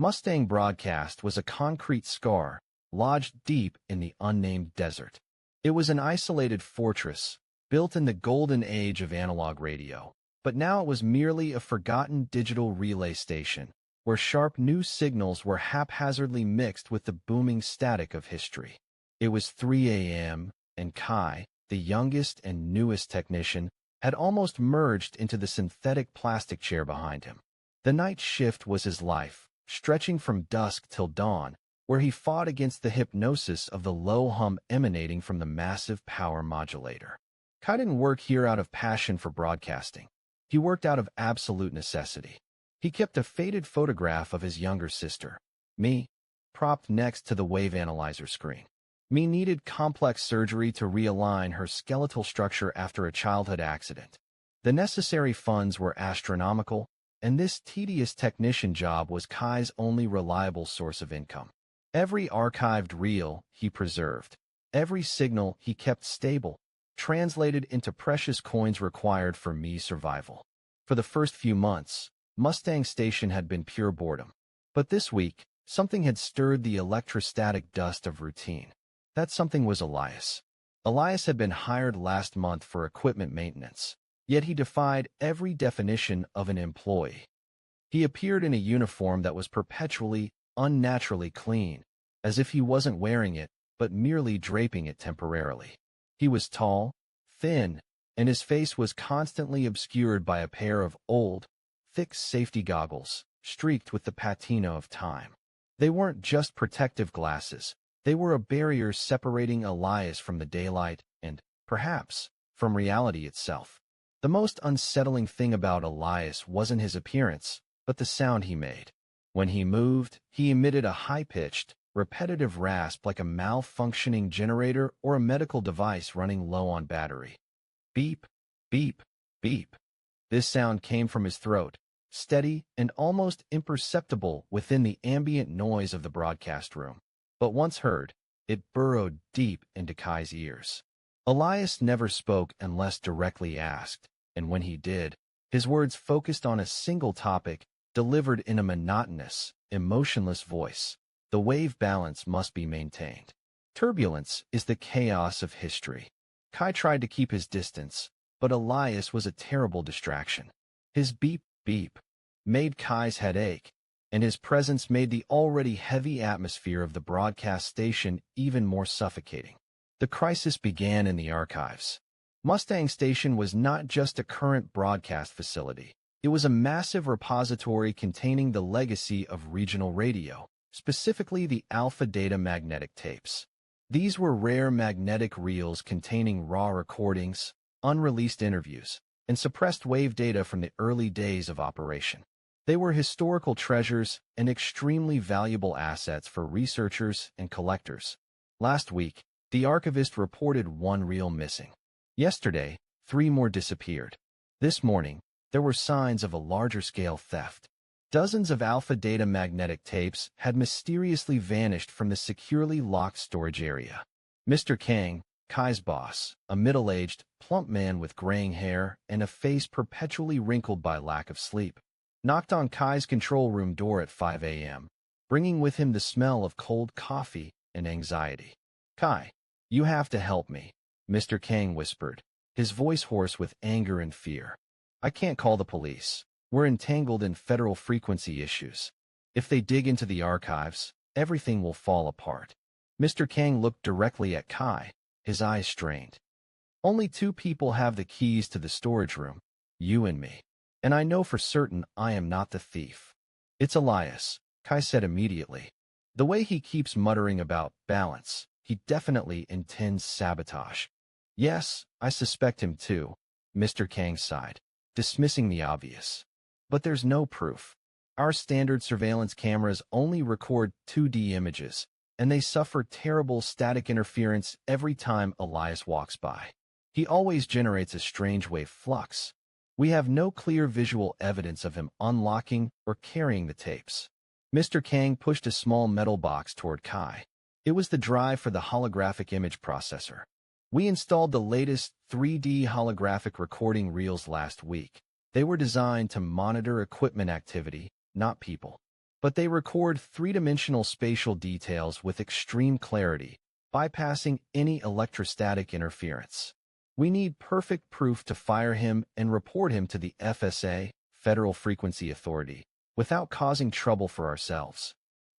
Mustang broadcast was a concrete scar, lodged deep in the unnamed desert. It was an isolated fortress, built in the golden age of analog radio. But now it was merely a forgotten digital relay station, where sharp new signals were haphazardly mixed with the booming static of history. It was 3 a.m., and Kai, the youngest and newest technician, had almost merged into the synthetic plastic chair behind him. The night shift was his life, stretching from dusk till dawn, where he fought against the hypnosis of the low hum emanating from the massive power modulator. Kai didn't work here out of passion for broadcasting. He worked out of absolute necessity. He kept a faded photograph of his younger sister, Me, propped next to the wave analyzer screen. Me needed complex surgery to realign her skeletal structure after a childhood accident. The necessary funds were astronomical, and this tedious technician job was Kai's only reliable source of income. Every archived reel he preserved, every signal he kept stable, translated into precious coins required for Me's survival. For the first few months, Mustang Station had been pure boredom. But this week, something had stirred the electrostatic dust of routine. That something was Elias. Elias had been hired last month for equipment maintenance, yet he defied every definition of an employee. He appeared in a uniform that was perpetually, unnaturally clean, as if he wasn't wearing it, but merely draping it temporarily. He was tall, thin, and his face was constantly obscured by a pair of old, thick safety goggles, streaked with the patina of time. They weren't just protective glasses. They were a barrier separating Elias from the daylight and, perhaps, from reality itself. The most unsettling thing about Elias wasn't his appearance, but the sound he made. When he moved, he emitted a high-pitched, repetitive rasp like a malfunctioning generator or a medical device running low on battery. Beep, beep, beep. This sound came from his throat, steady and almost imperceptible within the ambient noise of the broadcast room. But once heard, it burrowed deep into Kai's ears. Elias never spoke unless directly asked, and when he did, his words focused on a single topic, delivered in a monotonous, emotionless voice. The wave balance must be maintained. Turbulence is the chaos of history. Kai tried to keep his distance, but Elias was a terrible distraction. His beep-beep made Kai's head ache, and his presence made the already heavy atmosphere of the broadcast station even more suffocating. The crisis began in the archives. Mustang Station was not just a current broadcast facility. It was a massive repository containing the legacy of regional radio, specifically the alpha data magnetic tapes. These were rare magnetic reels containing raw recordings, unreleased interviews, and suppressed wave data from the early days of operation. They were historical treasures and extremely valuable assets for researchers and collectors. Last week, the archivist reported one reel missing. Yesterday, 3 more disappeared. This morning, there were signs of a larger-scale theft. Dozens of alpha data magnetic tapes had mysteriously vanished from the securely locked storage area. Mr. Kang, Kai's boss, a middle-aged, plump man with graying hair and a face perpetually wrinkled by lack of sleep, knocked on Kai's control room door at 5 a.m., bringing with him the smell of cold coffee and anxiety. "Kai, you have to help me," Mr. Kang whispered, his voice hoarse with anger and fear. "I can't call the police. We're entangled in federal frequency issues. If they dig into the archives, everything will fall apart." Mr. Kang looked directly at Kai, his eyes strained. "Only 2 people have the keys to the storage room, you and me. And I know for certain I am not the thief." "It's Elias," Kai said immediately. "The way he keeps muttering about balance, he definitely intends sabotage." "Yes, I suspect him too," Mr. Kang sighed, dismissing the obvious. "But there's no proof. Our standard surveillance cameras only record 2D images, and they suffer terrible static interference every time Elias walks by. He always generates a strange wave flux. We have no clear visual evidence of him unlocking or carrying the tapes." Mr. Kang pushed a small metal box toward Kai. It was the drive for the holographic image processor. "We installed the latest 3D holographic recording reels last week. They were designed to monitor equipment activity, not people. but they record three-dimensional spatial details with extreme clarity, bypassing any electrostatic interference. We need perfect proof to fire him and report him to the FSA, Federal Frequency Authority, without causing trouble for ourselves.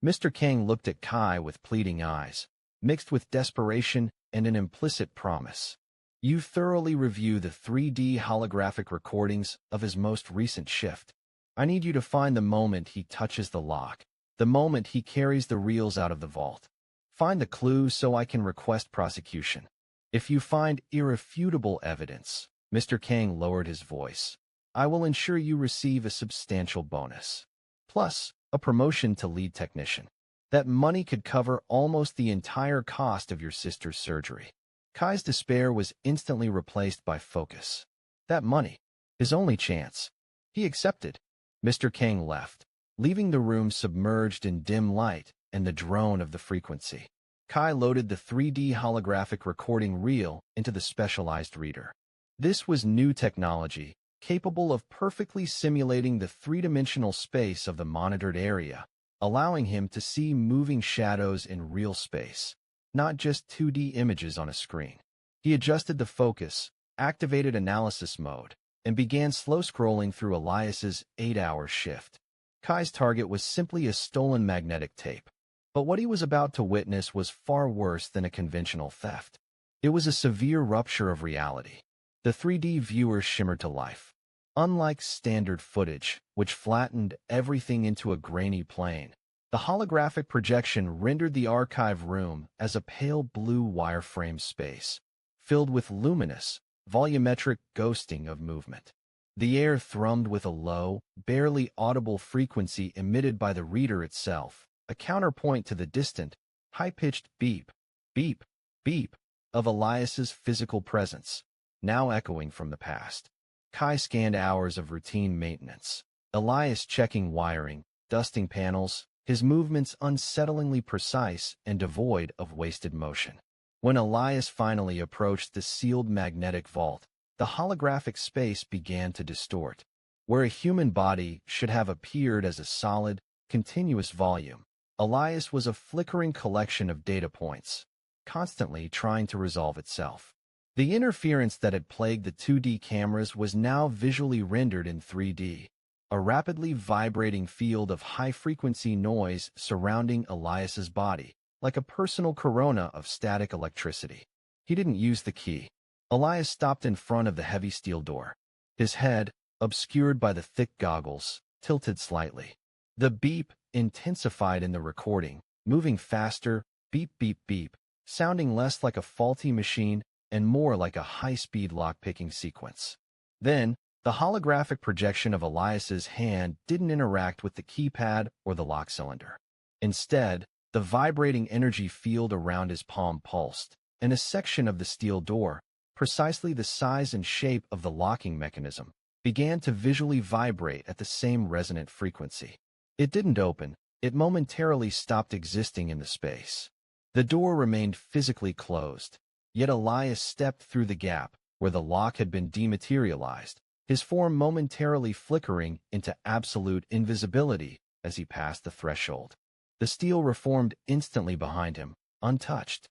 Mr. Kang looked at Kai with pleading eyes, mixed with desperation and an implicit promise. You thoroughly review the 3D holographic recordings of his most recent shift. I need you to find the moment he touches the lock, the moment he carries the reels out of the vault. Find the clue so I can request prosecution. If you find irrefutable evidence, Mr. Kang lowered his voice, I will ensure you receive a substantial bonus. Plus, a promotion to lead technician. That money could cover almost the entire cost of your sister's surgery. Kai's despair was instantly replaced by focus. That money, his only chance. He accepted. Mr. Kang left, leaving the room submerged in dim light and the drone of the frequency. Kai loaded the 3D holographic recording reel into the specialized reader. This was new technology, capable of perfectly simulating the three-dimensional space of the monitored area, allowing him to see moving shadows in real space, not just 2D images on a screen. He adjusted the focus, activated analysis mode, and began slow scrolling through Elias's 8-hour shift. Kai's target was simply a stolen magnetic tape. But what he was about to witness was far worse than a conventional theft. It was a severe rupture of reality. The 3D viewer shimmered to life. Unlike standard footage, which flattened everything into a grainy plane, the holographic projection rendered the archive room as a pale blue wireframe space, filled with luminous, volumetric ghosting of movement. The air thrummed with a low, barely audible frequency emitted by the reader itself, a counterpoint to the distant, high-pitched beep, beep, beep of Elias's physical presence, now echoing from the past. Kai scanned hours of routine maintenance, Elias checking wiring, dusting panels, his movements unsettlingly precise and devoid of wasted motion. When Elias finally approached the sealed magnetic vault, the holographic space began to distort. Where a human body should have appeared as a solid, continuous volume, Elias was a flickering collection of data points, constantly trying to resolve itself. The interference that had plagued the 2D cameras was now visually rendered in 3D, a rapidly vibrating field of high-frequency noise surrounding Elias's body, like a personal corona of static electricity. He didn't use the key. Elias stopped in front of the heavy steel door. His head, obscured by the thick goggles, tilted slightly. The beep intensified in the recording, moving faster, beep, beep, beep, sounding less like a faulty machine and more like a high-speed lock-picking sequence. Then, the holographic projection of Elias's hand didn't interact with the keypad or the lock cylinder. Instead, the vibrating energy field around his palm pulsed, and a section of the steel door, precisely the size and shape of the locking mechanism, began to visually vibrate at the same resonant frequency. It didn't open, it momentarily stopped existing in the space. The door remained physically closed, yet Elias stepped through the gap where the lock had been dematerialized, his form momentarily flickering into absolute invisibility as he passed the threshold. The steel reformed instantly behind him, untouched.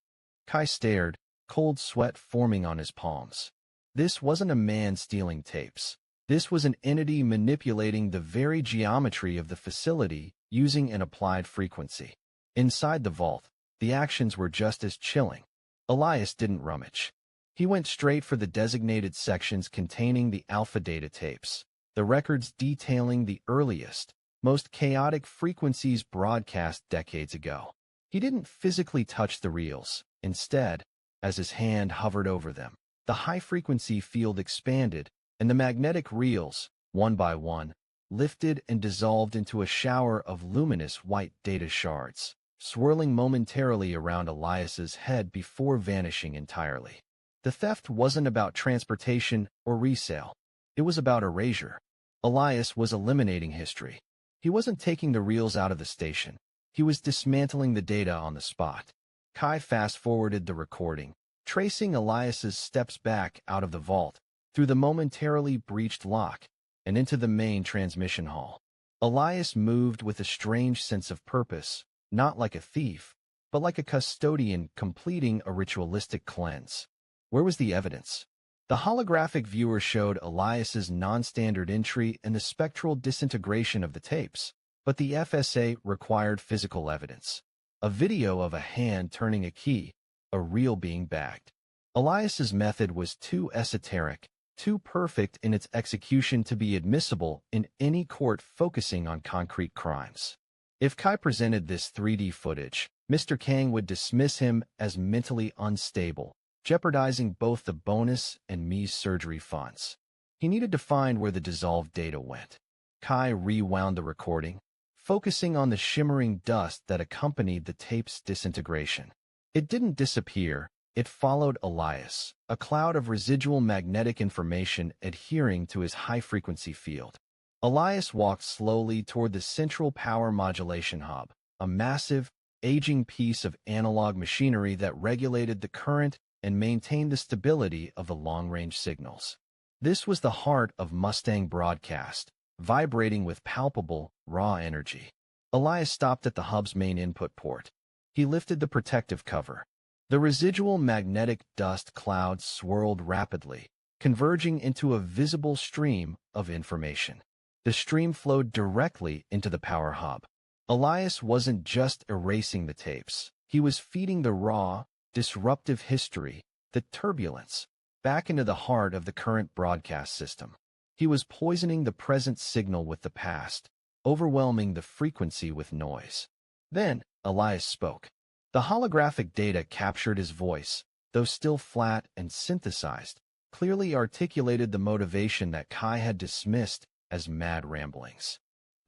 Kai stared, cold sweat forming on his palms. This wasn't a man stealing tapes. This was an entity manipulating the very geometry of the facility using an applied frequency. Inside the vault, the actions were just as chilling. Elias didn't rummage. He went straight for the designated sections containing the alpha data tapes, the records detailing the earliest, most chaotic frequencies broadcast decades ago. He didn't physically touch the reels. Instead, as his hand hovered over them, the high-frequency field expanded, and the magnetic reels, one by one, lifted and dissolved into a shower of luminous white data shards, swirling momentarily around Elias's head before vanishing entirely. The theft wasn't about transportation or resale. It was about erasure. Elias was eliminating history. He wasn't taking the reels out of the station. He was dismantling the data on the spot. Kai fast-forwarded the recording, tracing Elias's steps back out of the vault, through the momentarily breached lock, and into the main transmission hall. Elias moved with a strange sense of purpose, not like a thief, but like a custodian completing a ritualistic cleanse. Where was the evidence? The holographic viewer showed Elias's non-standard entry and the spectral disintegration of the tapes, but the FSA required physical evidence. A video of a hand turning a key, a reel being bagged. Elias's method was too esoteric, too perfect in its execution to be admissible in any court focusing on concrete crimes. If Kai presented this 3D footage, Mr. Kang would dismiss him as mentally unstable, jeopardizing both the bonus and Mi's surgery funds. He needed to find where the dissolved data went. Kai rewound the recording, focusing on the shimmering dust that accompanied the tape's disintegration. It didn't disappear. It followed Elias, a cloud of residual magnetic information adhering to his high-frequency field. Elias walked slowly toward the central power modulation hub, a massive, aging piece of analog machinery that regulated the current and maintained the stability of the long-range signals. This was the heart of Mustang broadcast, vibrating with palpable, raw energy. Elias stopped at the hub's main input port. He lifted the protective cover. The residual magnetic dust cloud swirled rapidly, converging into a visible stream of information. The stream flowed directly into the power hub. Elias wasn't just erasing the tapes. He was feeding the raw, disruptive history, the turbulence, back into the heart of the current broadcast system. He was poisoning the present signal with the past, overwhelming the frequency with noise. Then, Elias spoke. The holographic data captured his voice, though still flat and synthesized, clearly articulated the motivation that Kai had dismissed as mad ramblings.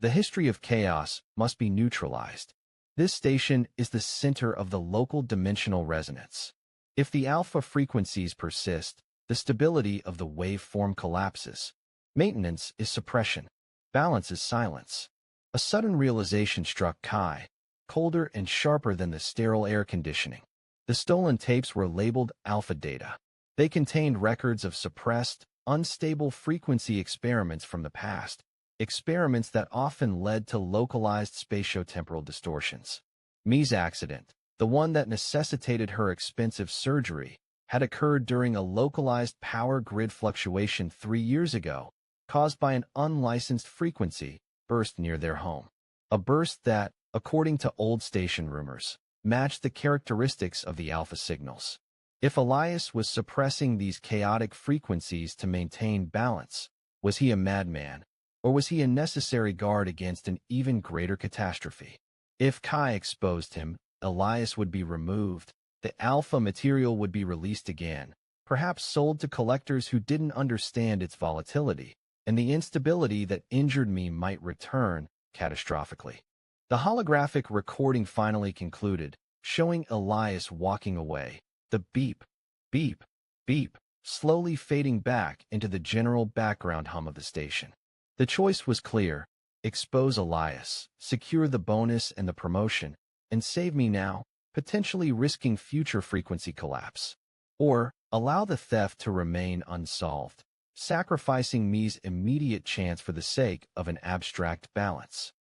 The history of chaos must be neutralized. This station is the center of the local dimensional resonance. If the alpha frequencies persist, the stability of the waveform collapses. Maintenance is suppression. Balance is silence. A sudden realization struck Kai, colder and sharper than the sterile air conditioning. The stolen tapes were labeled alpha data. They contained records of suppressed, unstable frequency experiments from the past, experiments that often led to localized spatiotemporal distortions. Mi's accident, the one that necessitated her expensive surgery, had occurred during a localized power grid fluctuation 3 years ago, caused by an unlicensed frequency burst near their home. A burst that, according to old station rumors, matched the characteristics of the alpha signals. If Elias was suppressing these chaotic frequencies to maintain balance, was he a madman, or was he a necessary guard against an even greater catastrophe? If Kai exposed him, Elias would be removed, the alpha material would be released again, perhaps sold to collectors who didn't understand its volatility, and the instability that injured me might return catastrophically. The holographic recording finally concluded, showing Elias walking away, the beep, beep, beep, slowly fading back into the general background hum of the station. The choice was clear: expose Elias, secure the bonus and the promotion, and save me now, potentially risking future frequency collapse. Or allow the theft to remain unsolved, sacrificing Mi's immediate chance for the sake of an abstract balance.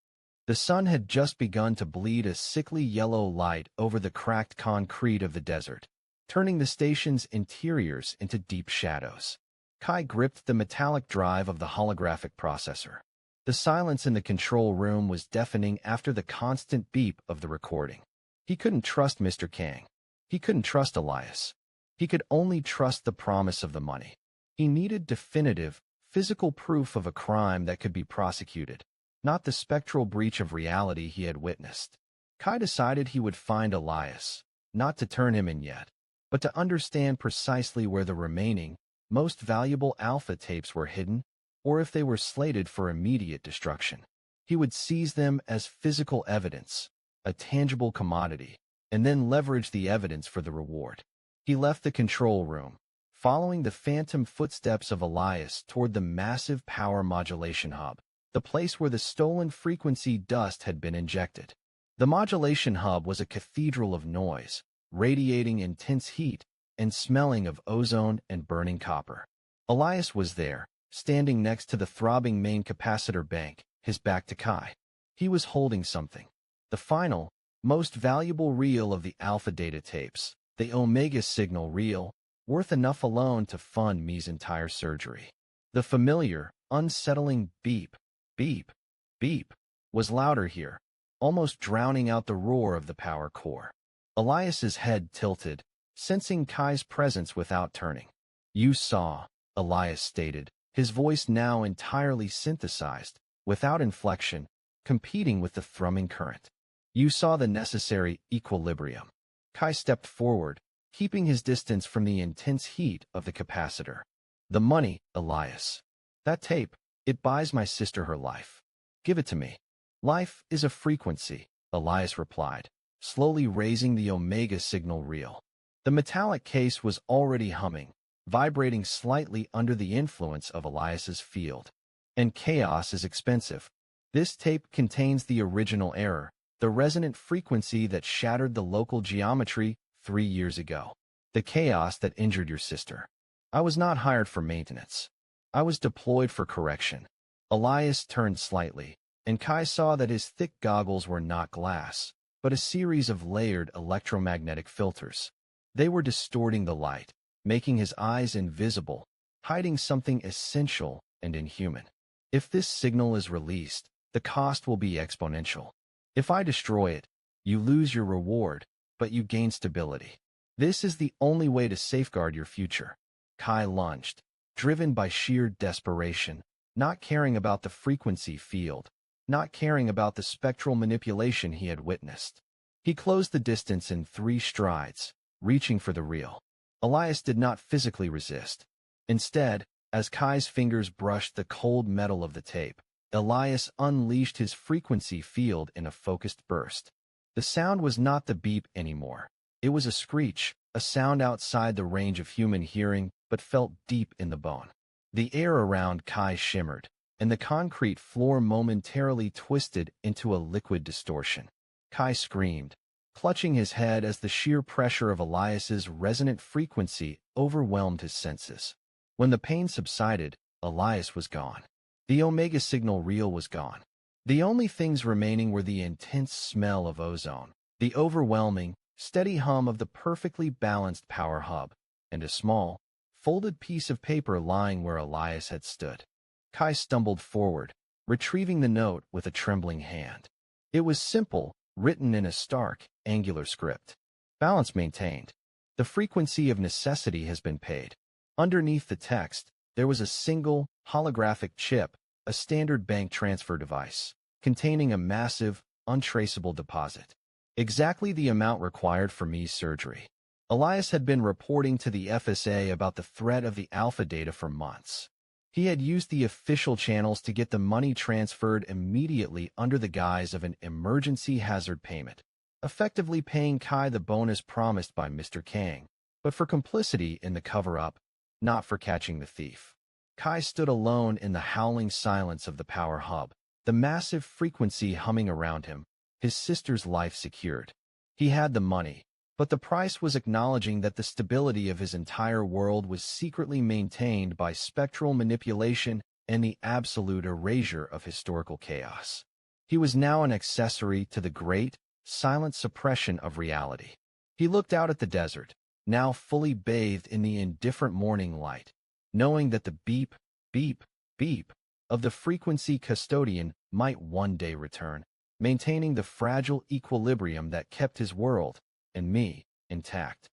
The sun had just begun to bleed a sickly yellow light over the cracked concrete of the desert, turning the station's interiors into deep shadows. Kai gripped the metallic drive of the holographic processor. The silence in the control room was deafening after the constant beep of the recording. He couldn't trust Mr. Kang. He couldn't trust Elias. He could only trust the promise of the money. He needed definitive, physical proof of a crime that could be prosecuted, not the spectral breach of reality he had witnessed. Kai decided he would find Elias, not to turn him in yet, but to understand precisely where the remaining, most valuable alpha tapes were hidden, or if they were slated for immediate destruction. He would seize them as physical evidence, a tangible commodity, and then leverage the evidence for the reward. He left the control room, following the phantom footsteps of Elias toward the massive power modulation hub, the place where the stolen frequency dust had been injected. The modulation hub was a cathedral of noise, radiating intense heat and smelling of ozone and burning copper. Elias was there, standing next to the throbbing main capacitor bank, his back to Kai. He was holding something. The final, most valuable reel of the alpha data tapes, the Omega signal reel, worth enough alone to fund me's entire surgery. The familiar, unsettling beep, beep, beep was louder here, almost drowning out the roar of the power core. Elias's head tilted, sensing Kai's presence without turning. "You saw," Elias stated, his voice now entirely synthesized, without inflection, competing with the thrumming current. "You saw the necessary equilibrium." Kai stepped forward, keeping his distance from the intense heat of the capacitor. "The money, Elias. That tape, it buys my sister her life. Give it to me." "Life is a frequency," Elias replied, slowly raising the Omega signal reel. The metallic case was already humming, vibrating slightly under the influence of Elias's field. "And chaos is expensive. This tape contains the original error, the resonant frequency that shattered the local geometry 3 years ago. The chaos that injured your sister. I was not hired for maintenance. I was deployed for correction." Elias turned slightly, and Kai saw that his thick goggles were not glass, but a series of layered electromagnetic filters. They were distorting the light, making his eyes invisible, hiding something essential and inhuman. "If this signal is released, the cost will be exponential. If I destroy it, you lose your reward, but you gain stability. This is the only way to safeguard your future." Kai lunged, driven by sheer desperation, not caring about the frequency field, not caring about the spectral manipulation he had witnessed. He closed the distance in 3 strides, reaching for the reel. Elias did not physically resist. Instead, as Kai's fingers brushed the cold metal of the tape, Elias unleashed his frequency field in a focused burst. The sound was not the beep anymore. It was a screech, a sound outside the range of human hearing, but felt deep in the bone. The air around Kai shimmered, and the concrete floor momentarily twisted into a liquid distortion. Kai screamed, clutching his head as the sheer pressure of Elias's resonant frequency overwhelmed his senses. When the pain subsided, Elias was gone. The Omega signal reel was gone. The only things remaining were the intense smell of ozone, the overwhelming, steady hum of the perfectly balanced power hub, and a small, folded piece of paper lying where Elias had stood. Kai stumbled forward, retrieving the note with a trembling hand. It was simple, written in a stark, angular script. "Balance maintained. The frequency of necessity has been paid." Underneath the text, there was a single, holographic chip, a standard bank transfer device, containing a massive, untraceable deposit. Exactly the amount required for me's surgery. Elias had been reporting to the FSA about the threat of the alpha data for months. He had used the official channels to get the money transferred immediately under the guise of an emergency hazard payment, effectively paying Kai the bonus promised by Mr. Kang, but for complicity in the cover-up, not for catching the thief. Kai stood alone in the howling silence of the power hub, the massive frequency humming around him, his sister's life secured. He had the money, but the price was acknowledging that the stability of his entire world was secretly maintained by spectral manipulation and the absolute erasure of historical chaos. He was now an accessory to the great, silent suppression of reality. He looked out at the desert, now fully bathed in the indifferent morning light, knowing that the beep, beep, beep of the frequency custodian might one day return, maintaining the fragile equilibrium that kept his world, and me, intact.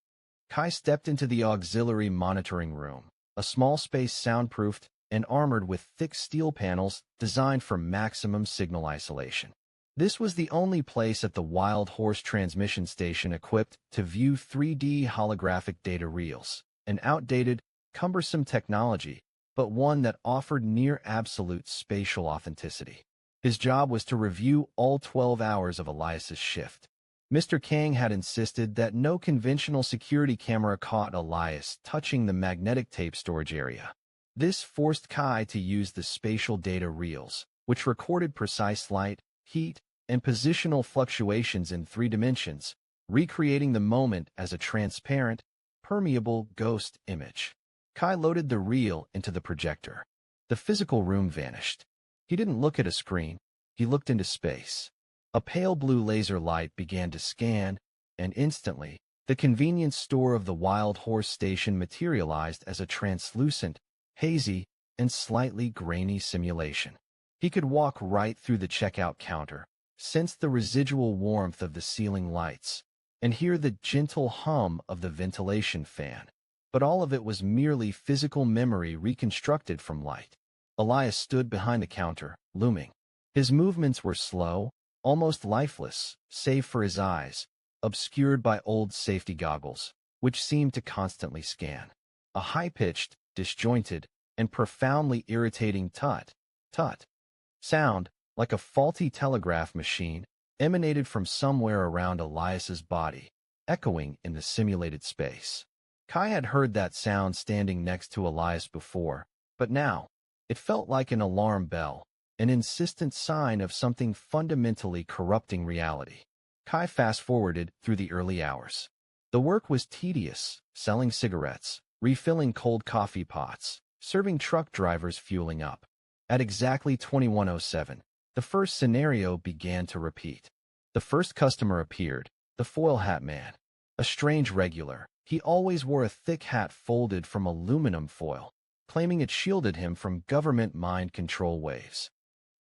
Kai stepped into the auxiliary monitoring room, a small space soundproofed and armored with thick steel panels designed for maximum signal isolation. This was the only place at the Wild Horse transmission station equipped to view 3D holographic data reels, an outdated, cumbersome technology, but one that offered near-absolute spatial authenticity. His job was to review all 12 hours of Elias's shift. Mr. Kang had insisted that no conventional security camera caught Elias touching the magnetic tape storage area. This forced Kai to use the spatial data reels, which recorded precise light, heat, and positional fluctuations in 3 dimensions, recreating the moment as a transparent, permeable ghost image. Kai loaded the reel into the projector. The physical room vanished. He didn't look at a screen. He looked into space. A pale blue laser light began to scan, and instantly, the convenience store of the Wild Horse Station materialized as a translucent, hazy, and slightly grainy simulation. He could walk right through the checkout counter, sense the residual warmth of the ceiling lights, and hear the gentle hum of the ventilation fan. But all of it was merely physical memory reconstructed from light. Elias stood behind the counter, looming. His movements were slow, almost lifeless, save for his eyes, obscured by old safety goggles, which seemed to constantly scan. A high-pitched, disjointed, and profoundly irritating tut sound, like a faulty telegraph machine, emanated from somewhere around Elias's body, echoing in the simulated space. Kai had heard that sound standing next to Elias before, but now, it felt like an alarm bell, an insistent sign of something fundamentally corrupting reality. Kai fast-forwarded through the early hours. The work was tedious, selling cigarettes, refilling cold coffee pots, serving truck drivers fueling up. At exactly 21:07, the first scenario began to repeat. The first customer appeared, the foil hat man. A strange regular, he always wore a thick hat folded from aluminum foil, claiming it shielded him from government mind control waves.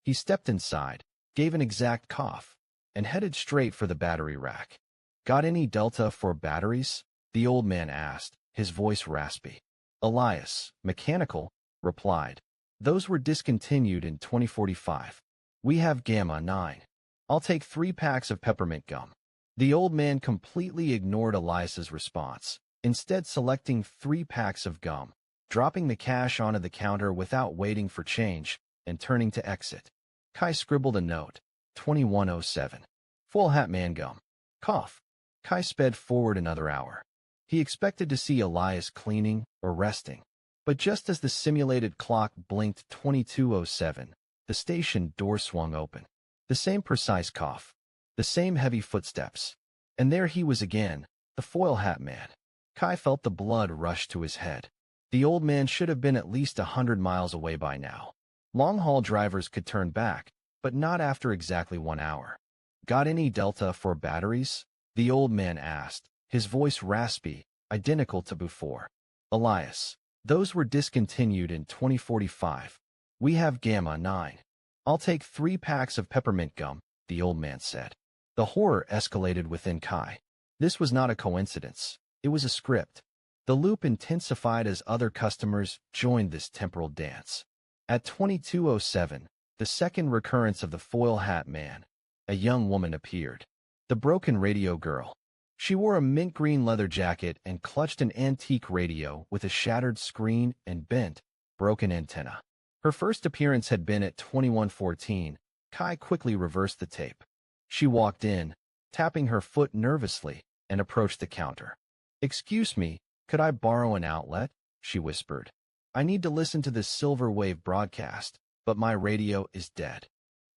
He stepped inside, gave an exact cough, and headed straight for the battery rack. "Got any Delta for batteries?" the old man asked, his voice raspy. Elias, mechanical, replied. "Those were discontinued in 2045. We have Gamma 9. I'll take 3 packs of peppermint gum." The old man completely ignored Elias's response, instead selecting 3 packs of gum, dropping the cash onto the counter without waiting for change, and turning to exit. Kai scribbled a note. 21:07. Foil hat man gum. Cough. Kai sped forward another hour. He expected to see Elias cleaning or resting. But just as the simulated clock blinked 22:07, the station door swung open. The same precise cough. The same heavy footsteps. And there he was again, the foil hat man. Kai felt the blood rush to his head. The old man should have been at least 100 miles away by now. Long-haul drivers could turn back, but not after exactly 1 hour. "Got any Delta for batteries?" the old man asked, his voice raspy, identical to before. "Elias, those were discontinued in 2045. We have Gamma 9. I'll take 3 packs of peppermint gum," the old man said. The horror escalated within Kai. This was not a coincidence. It was a script. The loop intensified as other customers joined this temporal dance. At 22:07, the second recurrence of the foil hat man, a young woman appeared. The broken radio girl. She wore a mint green leather jacket and clutched an antique radio with a shattered screen and bent, broken antenna. Her first appearance had been at 21:14. Kai quickly reversed the tape. She walked in, tapping her foot nervously, and approached the counter. "Excuse me, could I borrow an outlet?" she whispered. "I need to listen to this silver wave broadcast, but my radio is dead."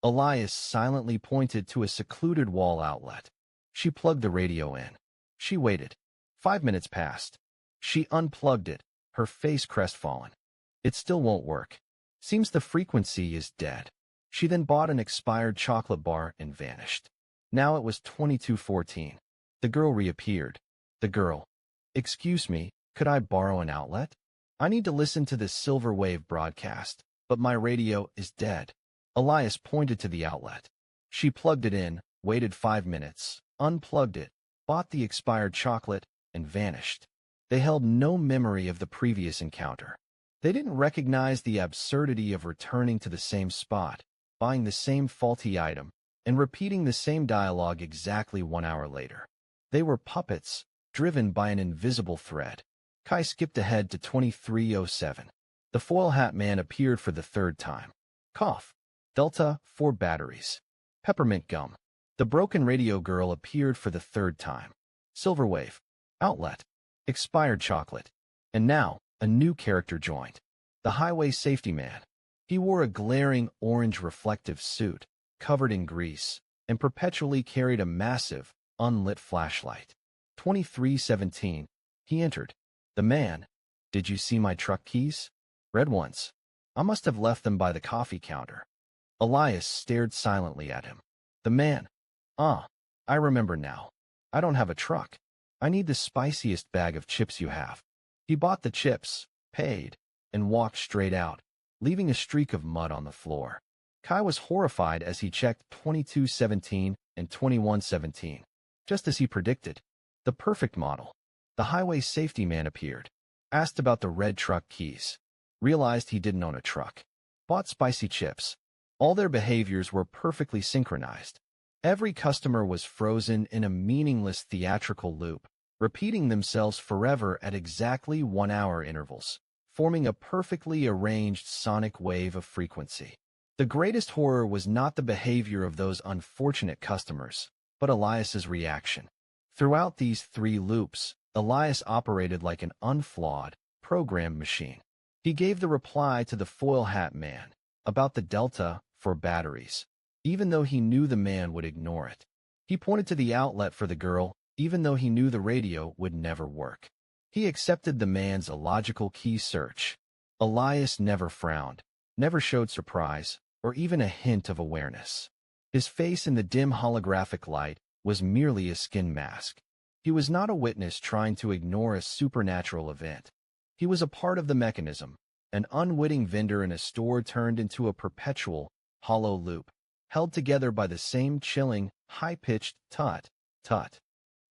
Elias silently pointed to a secluded wall outlet. She plugged the radio in. She waited. 5 minutes passed. She unplugged it, her face crestfallen. "It still won't work. Seems the frequency is dead." She then bought an expired chocolate bar and vanished. Now it was 22:14. The girl reappeared. The girl. "Excuse me, could I borrow an outlet? I need to listen to this silver wave broadcast, but my radio is dead." Elias pointed to the outlet. She plugged it in, waited 5 minutes, unplugged it, bought the expired chocolate, and vanished. They held no memory of the previous encounter. They didn't recognize the absurdity of returning to the same spot, buying the same faulty item, and repeating the same dialogue exactly 1 hour later. They were puppets, driven by an invisible thread. Kai skipped ahead to 23:07. The foil hat man appeared for the 3rd time. Cough. Delta, 4 batteries. Peppermint gum. The broken radio girl appeared for the 3rd time. Silver wave. Outlet. Expired chocolate. And now, a new character joined. The highway safety man. He wore a glaring orange reflective suit, covered in grease, and perpetually carried a massive, unlit flashlight. 23:17. He entered. The man. "Did you see my truck keys?" "Red ones. I must have left them by the coffee counter." Elias stared silently at him. The man. Ah, I remember now. I don't have a truck. I need the spiciest bag of chips you have. He bought the chips, paid, and walked straight out, leaving a streak of mud on the floor. Kai was horrified as he checked 2217 and 2117. Just as he predicted. The perfect model. The highway safety man appeared. Asked about the red truck keys. Realized he didn't own a truck. Bought spicy chips. All their behaviors were perfectly synchronized. Every customer was frozen in a meaningless theatrical loop, repeating themselves forever at exactly 1-hour intervals, forming a perfectly arranged sonic wave of frequency. The greatest horror was not the behavior of those unfortunate customers, but Elias's reaction. Throughout these 3 loops, Elias operated like an unflawed, programmed machine. He gave the reply to the foil hat man about the delta for batteries, even though he knew the man would ignore it. He pointed to the outlet for the girl, even though he knew the radio would never work. He accepted the man's illogical key search. Elias never frowned, never showed surprise, or even a hint of awareness. His face in the dim holographic light was merely a skin mask. He was not a witness trying to ignore a supernatural event. He was a part of the mechanism, an unwitting vendor in a store turned into a perpetual, hollow loop, held together by the same chilling, high-pitched tut, tut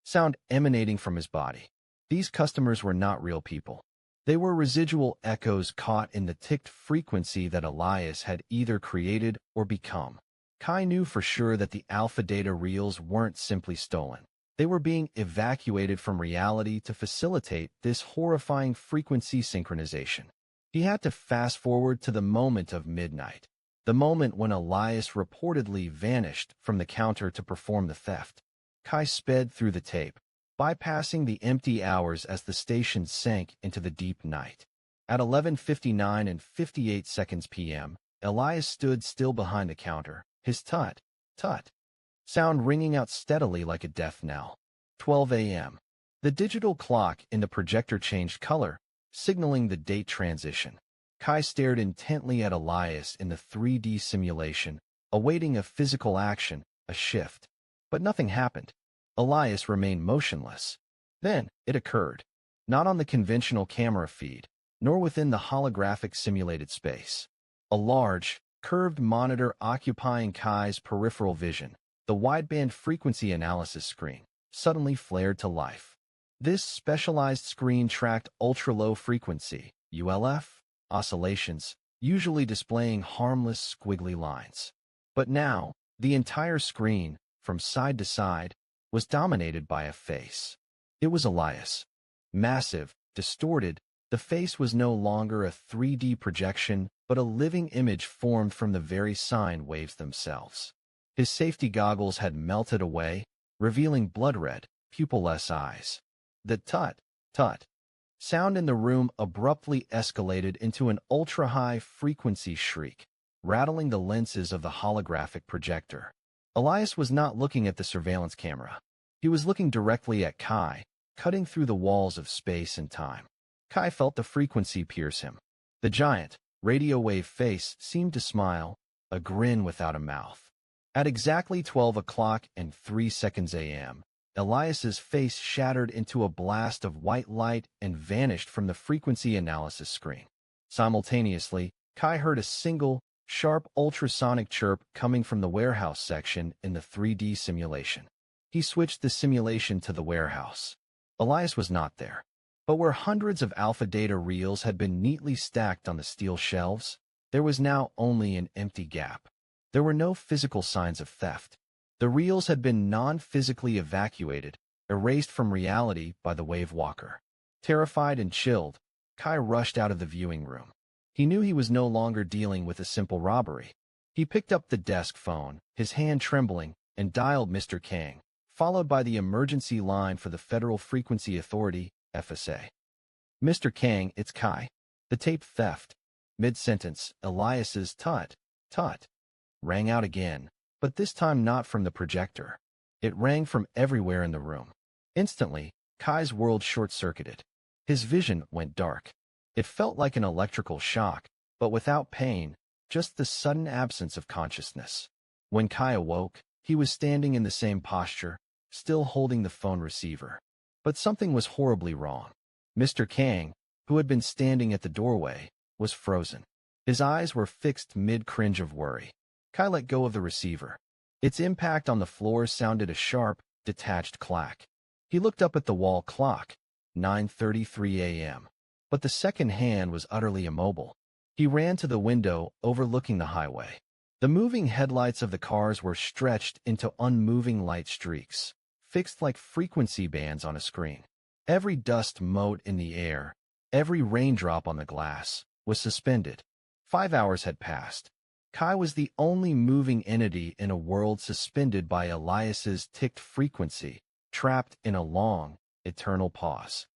sound emanating from his body. These customers were not real people. They were residual echoes caught in the ticked frequency that Elias had either created or become. Kai knew for sure that the alpha data reels weren't simply stolen. They were being evacuated from reality to facilitate this horrifying frequency synchronization. He had to fast forward to the moment of midnight, the moment when Elias reportedly vanished from the counter to perform the theft. Kai sped through the tape, bypassing the empty hours as the station sank into the deep night. At 11:59 and 58 seconds p.m., Elias stood still behind the counter, his tut, tut sound ringing out steadily like a death knell. 12 a.m. The digital clock in the projector changed color, signaling the date transition. Kai stared intently at Elias in the 3D simulation, awaiting a physical action, a shift. But nothing happened. Elias remained motionless. Then, it occurred. Not on the conventional camera feed, nor within the holographic simulated space. A large, curved monitor occupying Kai's peripheral vision, the wideband frequency analysis screen, suddenly flared to life. This specialized screen tracked ultra-low frequency, ULF, oscillations, usually displaying harmless squiggly lines. But now, the entire screen, from side to side, was dominated by a face. It was Elias. Massive, distorted, the face was no longer a 3D projection, but a living image formed from the very sine waves themselves. His safety goggles had melted away, revealing blood-red, pupilless eyes. The tut, tut sound in the room abruptly escalated into an ultra-high frequency shriek, rattling the lenses of the holographic projector. Elias was not looking at the surveillance camera. He was looking directly at Kai, cutting through the walls of space and time. Kai felt the frequency pierce him. The giant, radio wave face seemed to smile, a grin without a mouth. At exactly 12 o'clock and 3 seconds a.m., Elias's face shattered into a blast of white light and vanished from the frequency analysis screen. Simultaneously, Kai heard a single, sharp ultrasonic chirp coming from the warehouse section in the 3D simulation. He switched the simulation to the warehouse. Elias was not there. But where hundreds of alpha data reels had been neatly stacked on the steel shelves, there was now only an empty gap. There were no physical signs of theft. The reels had been non-physically evacuated, erased from reality by the wave walker. Terrified and chilled, Kai rushed out of the viewing room. He knew he was no longer dealing with a simple robbery. He picked up the desk phone, his hand trembling, and dialed Mr. Kang, followed by the emergency line for the Federal Frequency Authority, FSA. Mr. Kang, it's Kai. The tape theft. Mid-sentence, Elias's tut, tut rang out again, but this time not from the projector. It rang from everywhere in the room. Instantly, Kai's world short-circuited. His vision went dark. It felt like an electrical shock, but without pain, just the sudden absence of consciousness. When Kai awoke, he was standing in the same posture, still holding the phone receiver. But something was horribly wrong. Mr. Kang, who had been standing at the doorway, was frozen. His eyes were fixed mid-cringe of worry. Kai let go of the receiver. Its impact on the floor sounded a sharp, detached clack. He looked up at the wall clock, 9:33 a.m. But the second hand was utterly immobile. He ran to the window overlooking the highway. The moving headlights of the cars were stretched into unmoving light streaks, fixed like frequency bands on a screen. Every dust mote in the air, every raindrop on the glass, was suspended. 5 hours had passed. Kai was the only moving entity in a world suspended by Elias's ticked frequency, trapped in a long, eternal pause.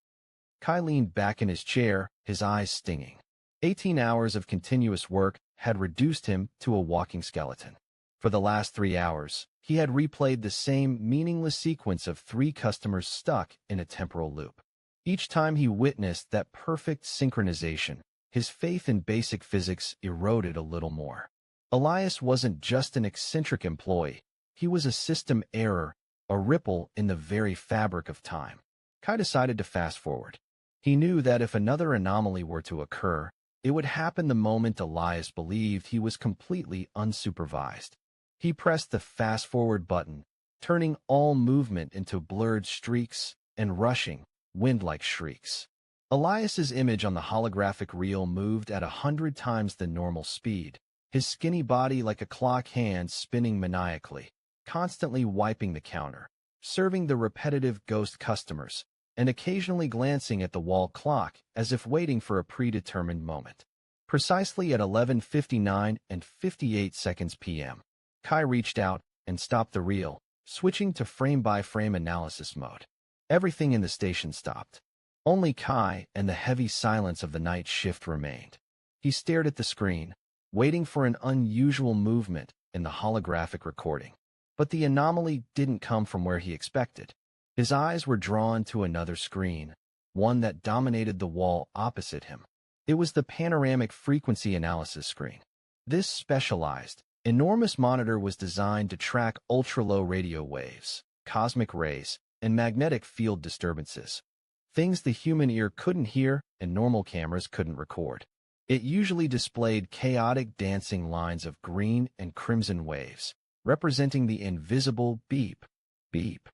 Kai leaned back in his chair, his eyes stinging. 18 hours of continuous work had reduced him to a walking skeleton. For the last 3 hours, he had replayed the same meaningless sequence of 3 customers stuck in a temporal loop. Each time he witnessed that perfect synchronization, his faith in basic physics eroded a little more. Elias wasn't just an eccentric employee. He was a system error, a ripple in the very fabric of time. Kai decided to fast forward. He knew that if another anomaly were to occur, it would happen the moment Elias believed he was completely unsupervised. He pressed the fast-forward button, turning all movement into blurred streaks and rushing, wind-like shrieks. Elias's image on the holographic reel moved at 100 times the normal speed, his skinny body like a clock hand spinning maniacally, constantly wiping the counter, serving the repetitive ghost customers, and occasionally glancing at the wall clock as if waiting for a predetermined moment. Precisely at 11:59 and 58 seconds p.m., Kai reached out and stopped the reel, switching to frame-by-frame analysis mode. Everything in the station stopped. Only Kai and the heavy silence of the night shift remained. He stared at the screen, waiting for an unusual movement in the holographic recording. But the anomaly didn't come from where he expected. His eyes were drawn to another screen, one that dominated the wall opposite him. It was the panoramic frequency analysis screen. This specialized, enormous monitor was designed to track ultra-low radio waves, cosmic rays, and magnetic field disturbances, things the human ear couldn't hear and normal cameras couldn't record. It usually displayed chaotic dancing lines of green and crimson waves, representing the invisible beep, beep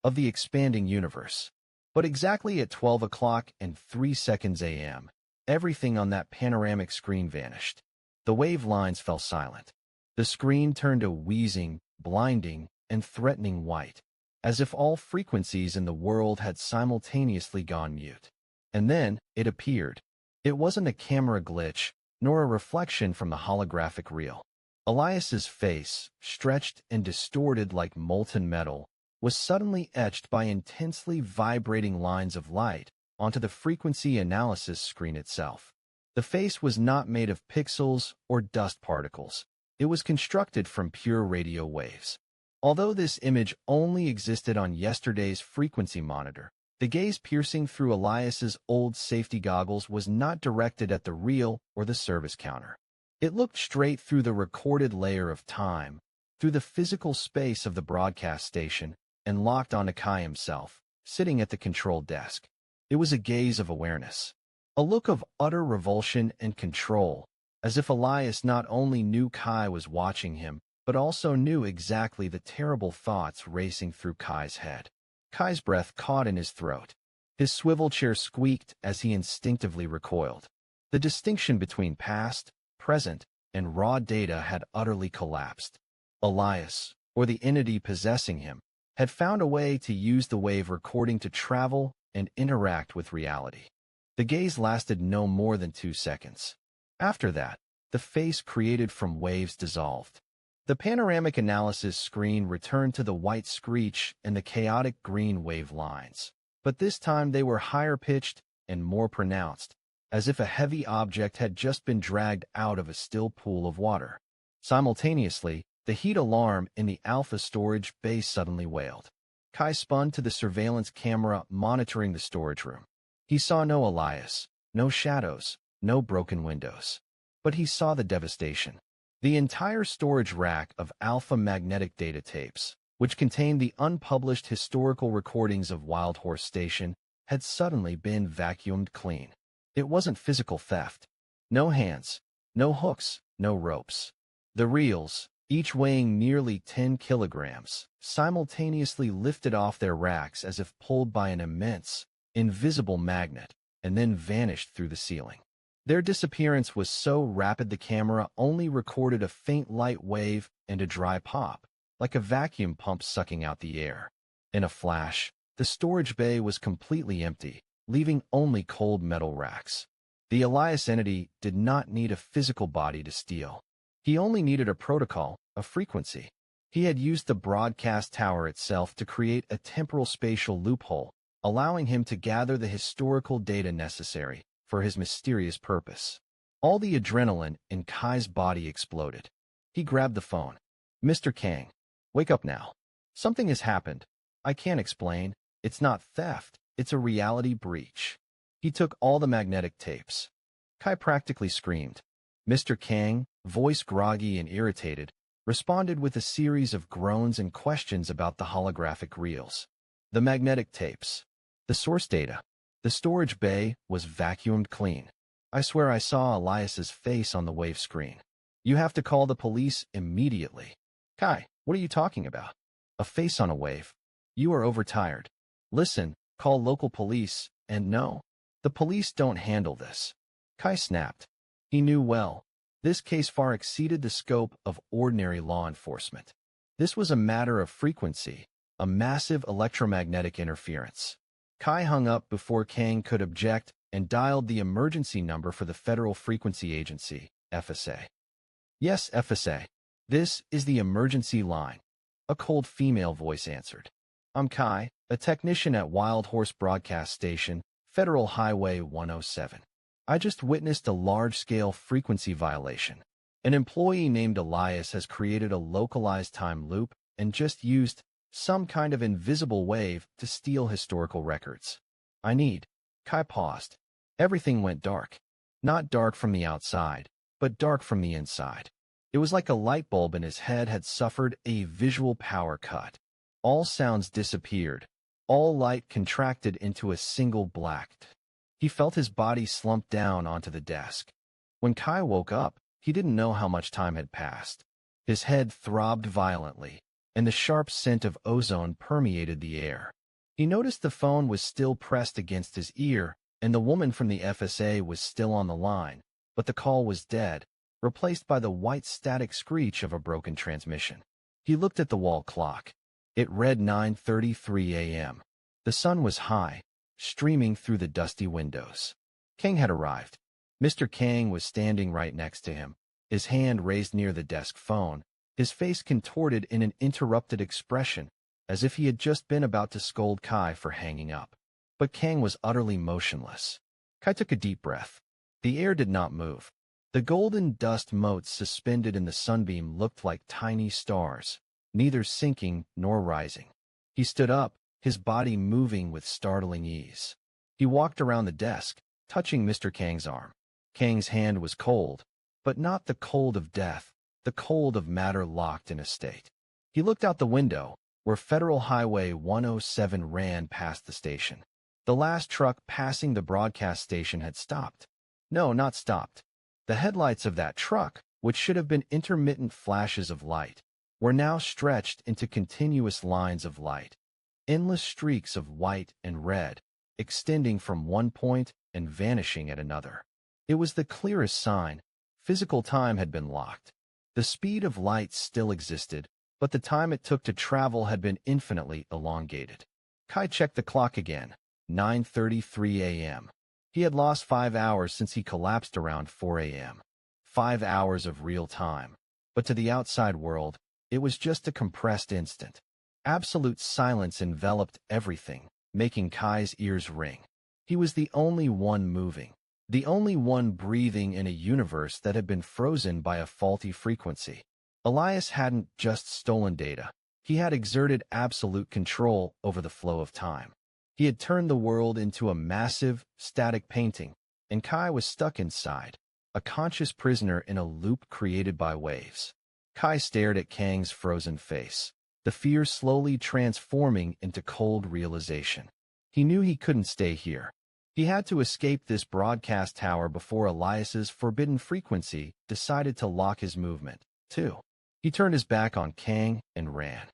of the expanding universe. But exactly at 12 o'clock and 3 seconds a.m., everything on that panoramic screen vanished. The wave lines fell silent. The screen turned a wheezing, blinding, and threatening white, as if all frequencies in the world had simultaneously gone mute. And then it appeared. It wasn't a camera glitch, nor a reflection from the holographic reel. Elias's face, stretched and distorted like molten metal, was suddenly etched by intensely vibrating lines of light onto the frequency analysis screen itself. The face was not made of pixels or dust particles. It was constructed from pure radio waves. Although this image only existed on yesterday's frequency monitor, the gaze piercing through Elias's old safety goggles was not directed at the reel or the service counter. It looked straight through the recorded layer of time, through the physical space of the broadcast station, and locked onto Kai himself, sitting at the control desk. It was a gaze of awareness, a look of utter revulsion and control, as if Elias not only knew Kai was watching him, but also knew exactly the terrible thoughts racing through Kai's head. Kai's breath caught in his throat. His swivel chair squeaked as he instinctively recoiled. The distinction between past, present, and raw data had utterly collapsed. Elias, or the entity possessing him, had found a way to use the wave recording to travel and interact with reality. The gaze lasted no more than 2 seconds. After that, the face created from waves dissolved. The panoramic analysis screen returned to the white screech and the chaotic green wave lines, but this time they were higher-pitched and more pronounced, as if a heavy object had just been dragged out of a still pool of water. Simultaneously, the heat alarm in the Alpha storage bay suddenly wailed. Kai spun to the surveillance camera monitoring the storage room. He saw no Elias, no shadows, no broken windows. But he saw the devastation. The entire storage rack of alpha magnetic data tapes, which contained the unpublished historical recordings of Wild Horse Station, had suddenly been vacuumed clean. It wasn't physical theft. No hands, no hooks, no ropes. The reels, each weighing nearly 10 kilograms, simultaneously lifted off their racks as if pulled by an immense, invisible magnet, and then vanished through the ceiling. Their disappearance was so rapid the camera only recorded a faint light wave and a dry pop, like a vacuum pump sucking out the air. In a flash, the storage bay was completely empty, leaving only cold metal racks. The Elias entity did not need a physical body to steal. He only needed a protocol, a frequency. He had used the broadcast tower itself to create a temporal spatial loophole, allowing him to gather the historical data necessary for his mysterious purpose. All the adrenaline in Kai's body exploded. He grabbed the phone. "Mr. Kang, wake up now. Something has happened. I can't explain. It's not theft. It's a reality breach." He took all the magnetic tapes. Kai practically screamed. Mr. Kang, voice groggy and irritated, responded with a series of groans and questions about the holographic reels. The magnetic tapes. The source data. The storage bay was vacuumed clean. "I swear I saw Elias's face on the wave screen. You have to call the police immediately." "Kai, what are you talking about? A face on a wave? You are overtired. Listen, call local police, and no. The police don't handle this." Kai snapped. He knew well. This case far exceeded the scope of ordinary law enforcement. This was a matter of frequency, a massive electromagnetic interference. Kai hung up before Kang could object and dialed the emergency number for the Federal Frequency Agency, FSA. "Yes, FSA. This is the emergency line." A cold female voice answered. "I'm Kai, a technician at Wild Horse Broadcast Station, Federal Highway 107. I just witnessed a large-scale frequency violation. An employee named Elias has created a localized time loop and just used some kind of invisible wave to steal historical records. I need." Kai paused. Everything went dark. Not dark from the outside, but dark from the inside. It was like a light bulb in his head had suffered a visual power cut. All sounds disappeared. All light contracted into a single black. He felt his body slump down onto the desk. When Kai woke up, he didn't know how much time had passed. His head throbbed violently, and the sharp scent of ozone permeated the air. He noticed the phone was still pressed against his ear, and the woman from the FSA was still on the line, but the call was dead, replaced by the white static screech of a broken transmission. He looked at the wall clock. It read 9:33 a.m. The sun was high, streaming through the dusty windows. Kang had arrived. Mr. Kang was standing right next to him, his hand raised near the desk phone, his face contorted in an interrupted expression, as if he had just been about to scold Kai for hanging up. But Kang was utterly motionless. Kai took a deep breath. The air did not move. The golden dust motes suspended in the sunbeam looked like tiny stars, neither sinking nor rising. He stood up, his body moving with startling ease. He walked around the desk, touching Mr. Kang's arm. Kang's hand was cold, but not the cold of death, the cold of matter locked in a state. He looked out the window, where Federal Highway 107 ran past the station. The last truck passing the broadcast station had stopped. No, not stopped. The headlights of that truck, which should have been intermittent flashes of light, were now stretched into continuous lines of light, endless streaks of white and red, extending from one point and vanishing at another. It was the clearest sign. Physical time had been locked. The speed of light still existed, but the time it took to travel had been infinitely elongated. Kai checked the clock again. 9:33 a.m. He had lost 5 hours since he collapsed around 4 a.m. 5 hours of real time. But to the outside world, it was just a compressed instant. Absolute silence enveloped everything, making Kai's ears ring. He was the only one moving, the only one breathing in a universe that had been frozen by a faulty frequency. Elias hadn't just stolen data. He had exerted absolute control over the flow of time. He had turned the world into a massive, static painting, and Kai was stuck inside, a conscious prisoner in a loop created by waves. Kai stared at Kang's frozen face, the fear slowly transforming into cold realization. He knew he couldn't stay here. He had to escape this broadcast tower before Elias's forbidden frequency decided to lock his movement, too. He turned his back on Kang and ran.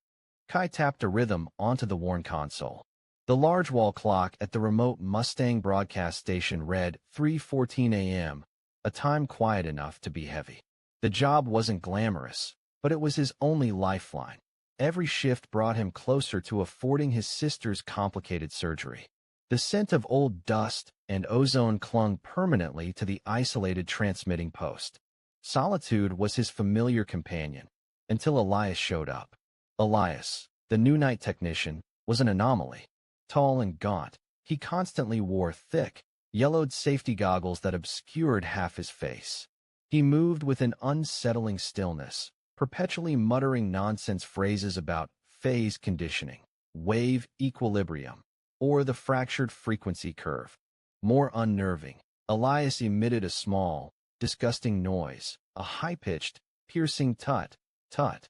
Kai tapped a rhythm onto the worn console. The large wall clock at the remote Mustang broadcast station read 3:14 a.m., a time quiet enough to be heavy. The job wasn't glamorous, but it was his only lifeline. Every shift brought him closer to affording his sister's complicated surgery. The scent of old dust and ozone clung permanently to the isolated transmitting post. Solitude was his familiar companion, until Elias showed up. Elias, the new night technician, was an anomaly. Tall and gaunt, he constantly wore thick, yellowed safety goggles that obscured half his face. He moved with an unsettling stillness, perpetually muttering nonsense phrases about phase conditioning, wave equilibrium, or the fractured frequency curve. More unnerving, Elias emitted a small, disgusting noise, a high-pitched, piercing tut, tut,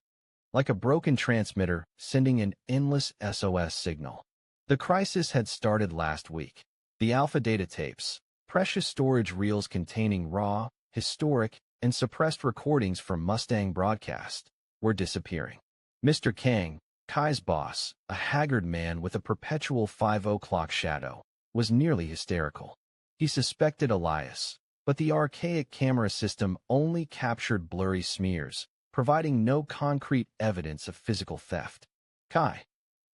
like a broken transmitter sending an endless SOS signal. The crisis had started last week. The alpha data tapes, precious storage reels containing raw, historic, and suppressed recordings from Mustang broadcast, were disappearing. Mr. Kang, Kai's boss, a haggard man with a perpetual 5 o'clock shadow, was nearly hysterical. He suspected Elias, but the archaic camera system only captured blurry smears, providing no concrete evidence of physical theft. Kai,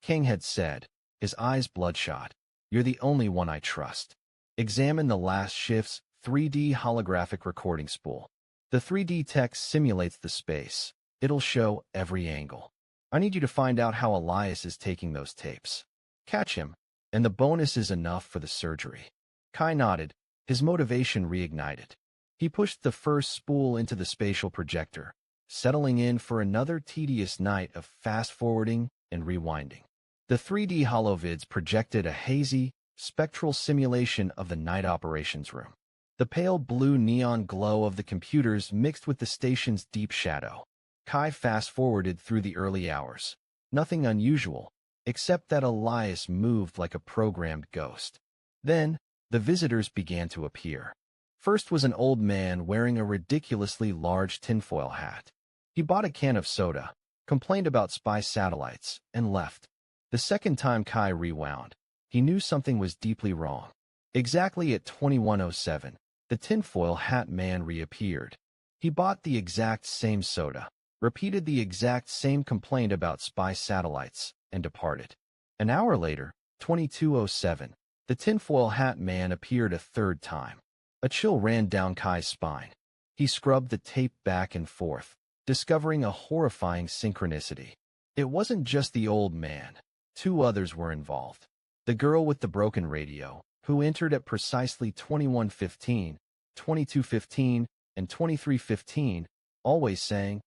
Kang had said, his eyes bloodshot, "You're the only one I trust. Examine the last shift's 3D holographic recording spool. The 3D text simulates the space. It'll show every angle. I need you to find out how Elias is taking those tapes. Catch him, and the bonus is enough for the surgery." Kai nodded, his motivation reignited. He pushed the first spool into the spatial projector, settling in for another tedious night of fast-forwarding and rewinding. The 3D holovids projected a hazy, spectral simulation of the night operations room. The pale blue neon glow of the computers mixed with the station's deep shadow. Kai fast-forwarded through the early hours. Nothing unusual, except that Elias moved like a programmed ghost. Then, the visitors began to appear. First was an old man wearing a ridiculously large tinfoil hat. He bought a can of soda, complained about spy satellites, and left. The second time Kai rewound, he knew something was deeply wrong. Exactly at 21:07, the tinfoil hat man reappeared. He bought the exact same soda, repeated the exact same complaint about spy satellites, and departed. An hour later, 22:07, the tinfoil hat man appeared a third time. A chill ran down Kai's spine. He scrubbed the tape back and forth, discovering a horrifying synchronicity. It wasn't just the old man. Two others were involved. The girl with the broken radio, who entered at precisely 21:15, 22:15, and 23:15, always saying,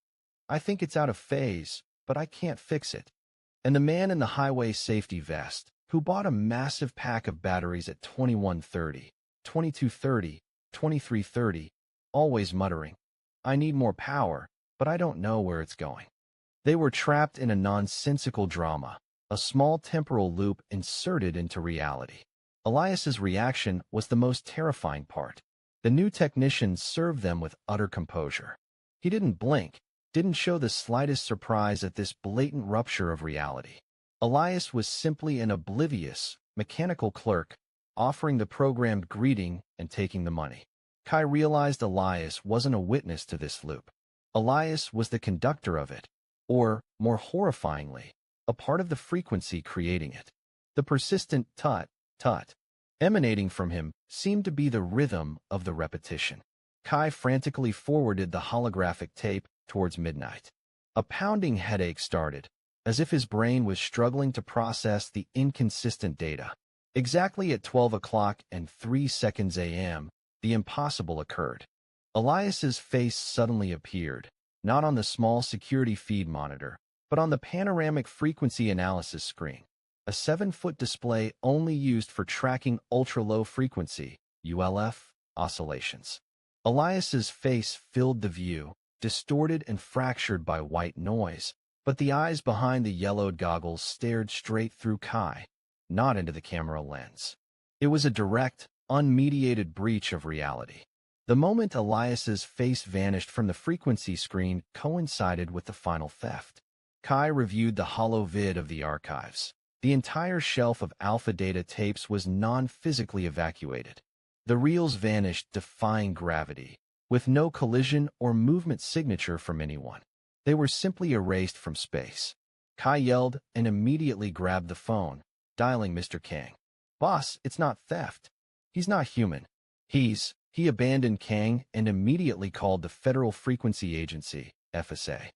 "I think it's out of phase, but I can't fix it." And the man in the highway safety vest, who bought a massive pack of batteries at 21:30, 22:30, 23:30, always muttering, "I need more power, but I don't know where it's going." They were trapped in a nonsensical drama, a small temporal loop inserted into reality. Elias's reaction was the most terrifying part. The new technician served them with utter composure. He didn't blink, didn't show the slightest surprise at this blatant rupture of reality. Elias was simply an oblivious, mechanical clerk, offering the programmed greeting and taking the money. Kai realized Elias wasn't a witness to this loop. Elias was the conductor of it, or, more horrifyingly, a part of the frequency creating it. The persistent tut, tut, emanating from him seemed to be the rhythm of the repetition. Kai frantically forwarded the holographic tape towards midnight. A pounding headache started, as if his brain was struggling to process the inconsistent data. Exactly at 12:03 a.m., the impossible occurred. Elias's face suddenly appeared, not on the small security feed monitor, but on the panoramic frequency analysis screen, a 7-foot display only used for tracking ultra-low frequency, ULF, oscillations. Elias's face filled the view, distorted and fractured by white noise, but the eyes behind the yellowed goggles stared straight through Kai, not into the camera lens. It was a direct, unmediated breach of reality. The moment Elias's face vanished from the frequency screen coincided with the final theft. Kai reviewed the hollow vid of the archives. The entire shelf of alpha data tapes was non-physically evacuated. The reels vanished, defying gravity, with no collision or movement signature from anyone. They were simply erased from space. Kai yelled and immediately grabbed the phone, dialing Mr. Kang. "Boss, it's not theft. He's not human. He abandoned Kang and immediately called the Federal Frequency Agency, FSA.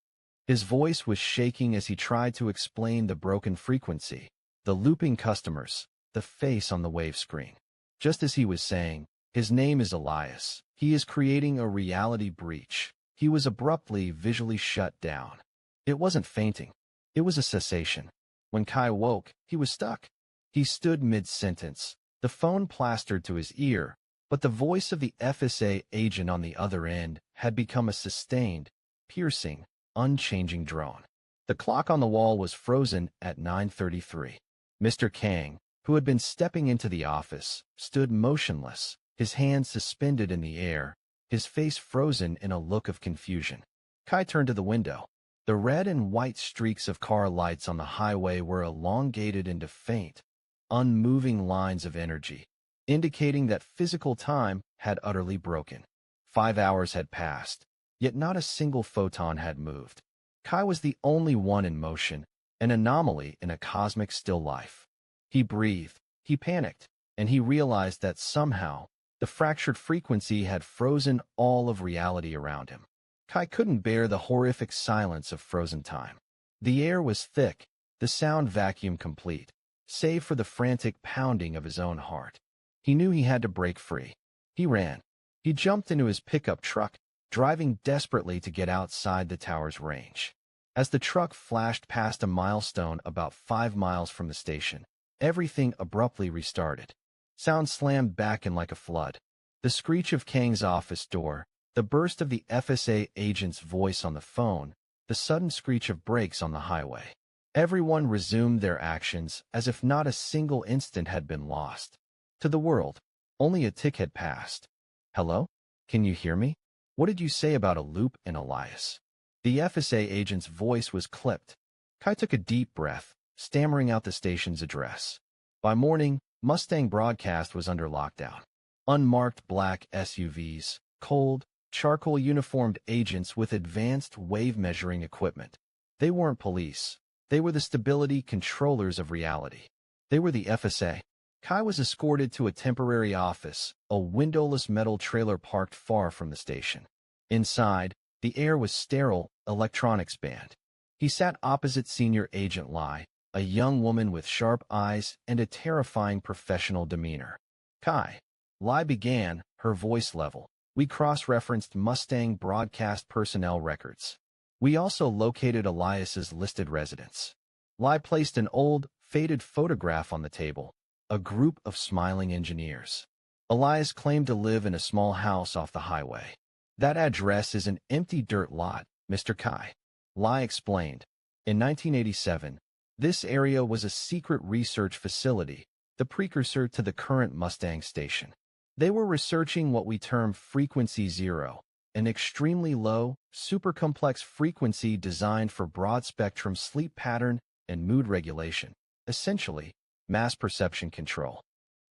His voice was shaking as he tried to explain the broken frequency, the looping customers, the face on the wave screen. Just as he was saying, "His name is Elias. He is creating a reality breach," he was abruptly visually shut down. It wasn't fainting. It was a cessation. When Kai woke, he was stuck. He stood mid-sentence, the phone plastered to his ear, but the voice of the FSA agent on the other end had become a sustained, piercing, unchanging drone. The clock on the wall was frozen at 9:33. Mr. Kang, who had been stepping into the office, stood motionless, his hands suspended in the air, his face frozen in a look of confusion. Kai turned to the window. The red and white streaks of car lights on the highway were elongated into faint, unmoving lines of energy, indicating that physical time had utterly broken. 5 hours had passed, yet not a single photon had moved. Kai was the only one in motion, an anomaly in a cosmic still life. He breathed, he panicked, and he realized that somehow the fractured frequency had frozen all of reality around him. Kai couldn't bear the horrific silence of frozen time. The air was thick, the sound vacuum complete, save for the frantic pounding of his own heart. He knew he had to break free. He ran. He jumped into his pickup truck, driving desperately to get outside the tower's range. As the truck flashed past a milestone about 5 miles from the station, everything abruptly restarted. Sound slammed back in like a flood. The screech of Kang's office door, the burst of the FSA agent's voice on the phone, the sudden screech of brakes on the highway. Everyone resumed their actions as if not a single instant had been lost. To the world, only a tick had passed. "Hello? Can you hear me? What did you say about a loop and Elias?" The FSA agent's voice was clipped. Kai took a deep breath, stammering out the station's address. By morning, Mustang broadcast was under lockdown. Unmarked black SUVs, cold, charcoal-uniformed agents with advanced wave-measuring equipment. They weren't police. They were the stability controllers of reality. They were the FSA. Kai was escorted to a temporary office, a windowless metal trailer parked far from the station. Inside, the air was sterile, electronics banned. He sat opposite Senior Agent Lai, a young woman with sharp eyes and a terrifying professional demeanor. "Kai," Lai began, her voice level. "We cross-referenced Mustang broadcast personnel records. We also located Elias's listed residence." Lai placed an old, faded photograph on the table, a group of smiling engineers. "Elias claimed to live in a small house off the highway. That address is an empty dirt lot, Mr. Kai," Lai explained. "In 1987, this area was a secret research facility, the precursor to the current Mustang station. They were researching what we term frequency zero, an extremely low, super complex frequency designed for broad-spectrum sleep pattern and mood regulation, essentially, mass perception control."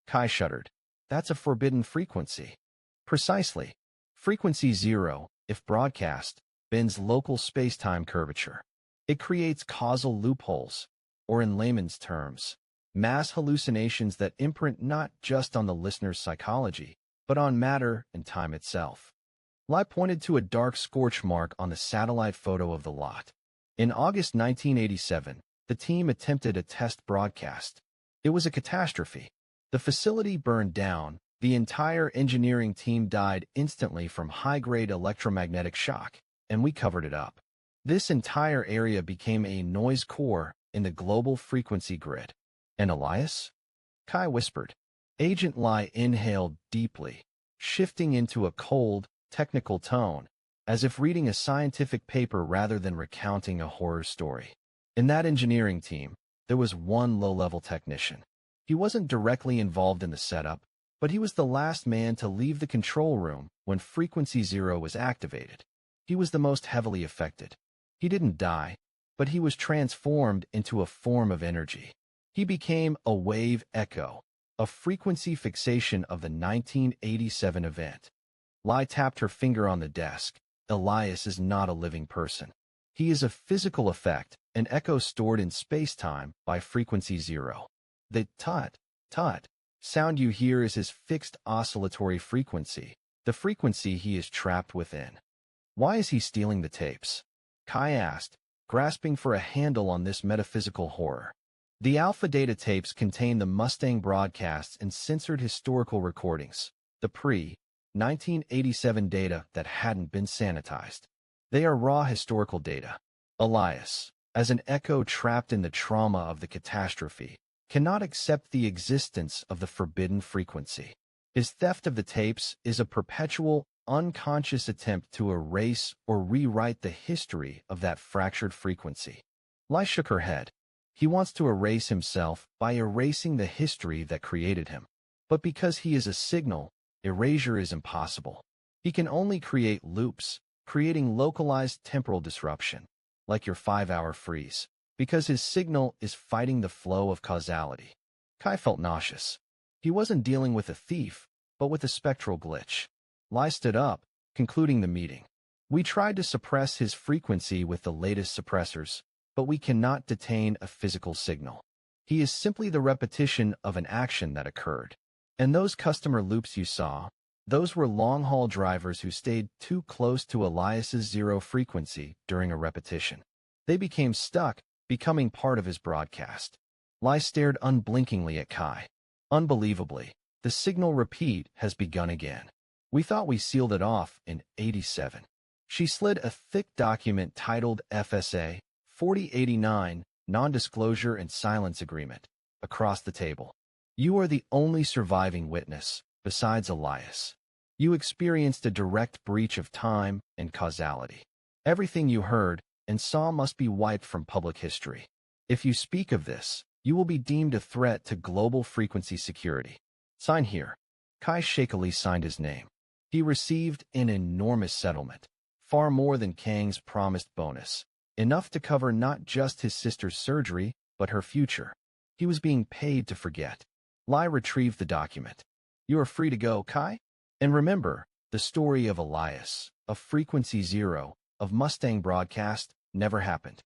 Kai shuddered. "That's a forbidden frequency." "Precisely. Frequency zero, if broadcast, bends local space-time curvature. It creates causal loopholes, or in layman's terms, mass hallucinations that imprint not just on the listener's psychology, but on matter and time itself." Lai pointed to a dark scorch mark on the satellite photo of the lot. In August 1987, the team attempted a test broadcast. It was a catastrophe. The facility burned down, the entire engineering team died instantly from high-grade electromagnetic shock, and we covered it up. This entire area became a noise core in the global frequency grid. "And Elias?" Kai whispered. Agent Lai inhaled deeply, shifting into a cold, technical tone, as if reading a scientific paper rather than recounting a horror story. In that engineering team, there was one low-level technician. He wasn't directly involved in the setup, but he was the last man to leave the control room when frequency 0 was activated. He was the most heavily affected. He didn't die, but he was transformed into a form of energy. He became a wave echo, a frequency fixation of the 1987 event. Lai tapped her finger on the desk. Elias is not a living person. He is a physical effect, an echo stored in space-time by frequency 0. The tut, tut sound you hear is his fixed oscillatory frequency, the frequency he is trapped within. Why is he stealing the tapes? Kai asked, grasping for a handle on this metaphysical horror. The alpha data tapes contain the Mustang broadcasts and censored historical recordings, the pre-1987 data that hadn't been sanitized. They are raw historical data. Elias, as an echo trapped in the trauma of the catastrophe, cannot accept the existence of the forbidden frequency. His theft of the tapes is a perpetual, unconscious attempt to erase or rewrite the history of that fractured frequency. Lai shook her head. He wants to erase himself by erasing the history that created him. But because he is a signal, erasure is impossible. He can only create loops, creating localized temporal disruption, like your 5-hour freeze, because his signal is fighting the flow of causality. Kai felt nauseous. He wasn't dealing with a thief, but with a spectral glitch. Lai stood up, concluding the meeting. We tried to suppress his frequency with the latest suppressors, but we cannot detain a physical signal. He is simply the repetition of an action that occurred. And those customer loops you saw, those were long-haul drivers who stayed too close to Elias's 0 frequency during a repetition. They became stuck, becoming part of his broadcast. Lai stared unblinkingly at Kai. Unbelievably, the signal repeat has begun again. We thought we sealed it off in 87. She slid a thick document titled FSA 4089, Non-Disclosure and Silence Agreement, across the table. You are the only surviving witness, besides Elias. You experienced a direct breach of time and causality. Everything you heard and saw must be wiped from public history. If you speak of this, you will be deemed a threat to global frequency security. Sign here. Kai shakily signed his name. He received an enormous settlement, far more than Kang's promised bonus, enough to cover not just his sister's surgery, but her future. He was being paid to forget. Lai retrieved the document. You are free to go, Kai. And remember, the story of Elias, of Frequency 0, of Mustang broadcast, never happened.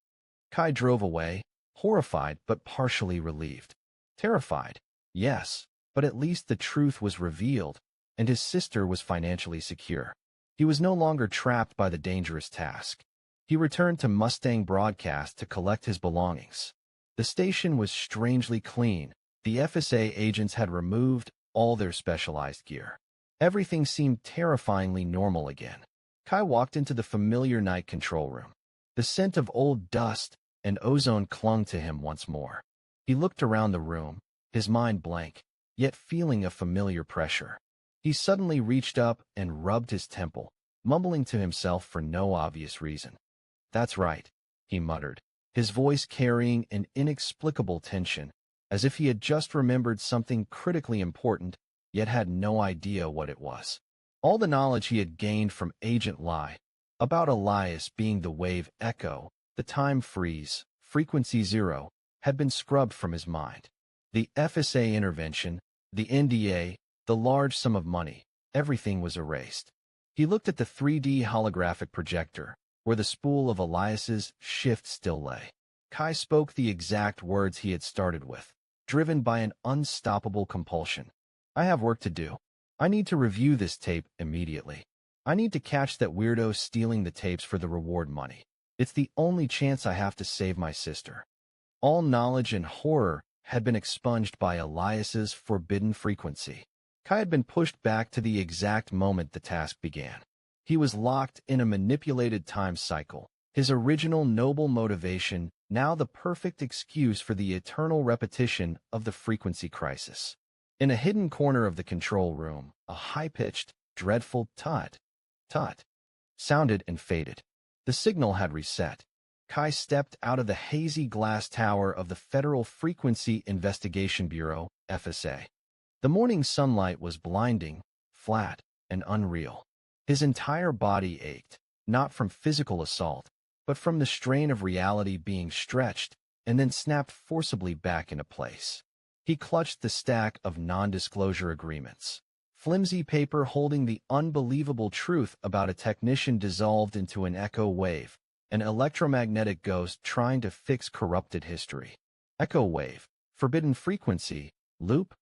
Kai drove away, horrified but partially relieved. Terrified, yes, but at least the truth was revealed, and his sister was financially secure. He was no longer trapped by the dangerous task. He returned to Mustang broadcast to collect his belongings. The station was strangely clean. The FSA agents had removed all their specialized gear. Everything seemed terrifyingly normal again. Kai walked into the familiar night control room. The scent of old dust and ozone clung to him once more. He looked around the room, his mind blank, yet feeling a familiar pressure. He suddenly reached up and rubbed his temple, mumbling to himself for no obvious reason. That's right, he muttered, his voice carrying an inexplicable tension, as if he had just remembered something critically important, yet had no idea what it was. All the knowledge he had gained from Agent Lai, about Elias being the wave echo, the time freeze, frequency 0, had been scrubbed from his mind. The FSA intervention, the NDA, the large sum of money, everything was erased. He looked at the 3D holographic projector, where the spool of Elias's shift still lay. Kai spoke the exact words he had started with, driven by an unstoppable compulsion. I have work to do. I need to review this tape immediately. I need to catch that weirdo stealing the tapes for the reward money. It's the only chance I have to save my sister. All knowledge and horror had been expunged by Elias's forbidden frequency. Kai had been pushed back to the exact moment the task began. He was locked in a manipulated time cycle, his original noble motivation now the perfect excuse for the eternal repetition of the frequency crisis. In a hidden corner of the control room, a high-pitched, dreadful tut Tut. Sounded and faded. The signal had reset. Kai stepped out of the hazy glass tower of the Federal Frequency Investigation Bureau, FSA. The morning sunlight was blinding, flat, and unreal. His entire body ached, not from physical assault, but from the strain of reality being stretched and then snapped forcibly back into place. He clutched the stack of non-disclosure agreements. Flimsy paper holding the unbelievable truth about a technician dissolved into an echo wave, an electromagnetic ghost trying to fix corrupted history. Echo wave, forbidden frequency, loop?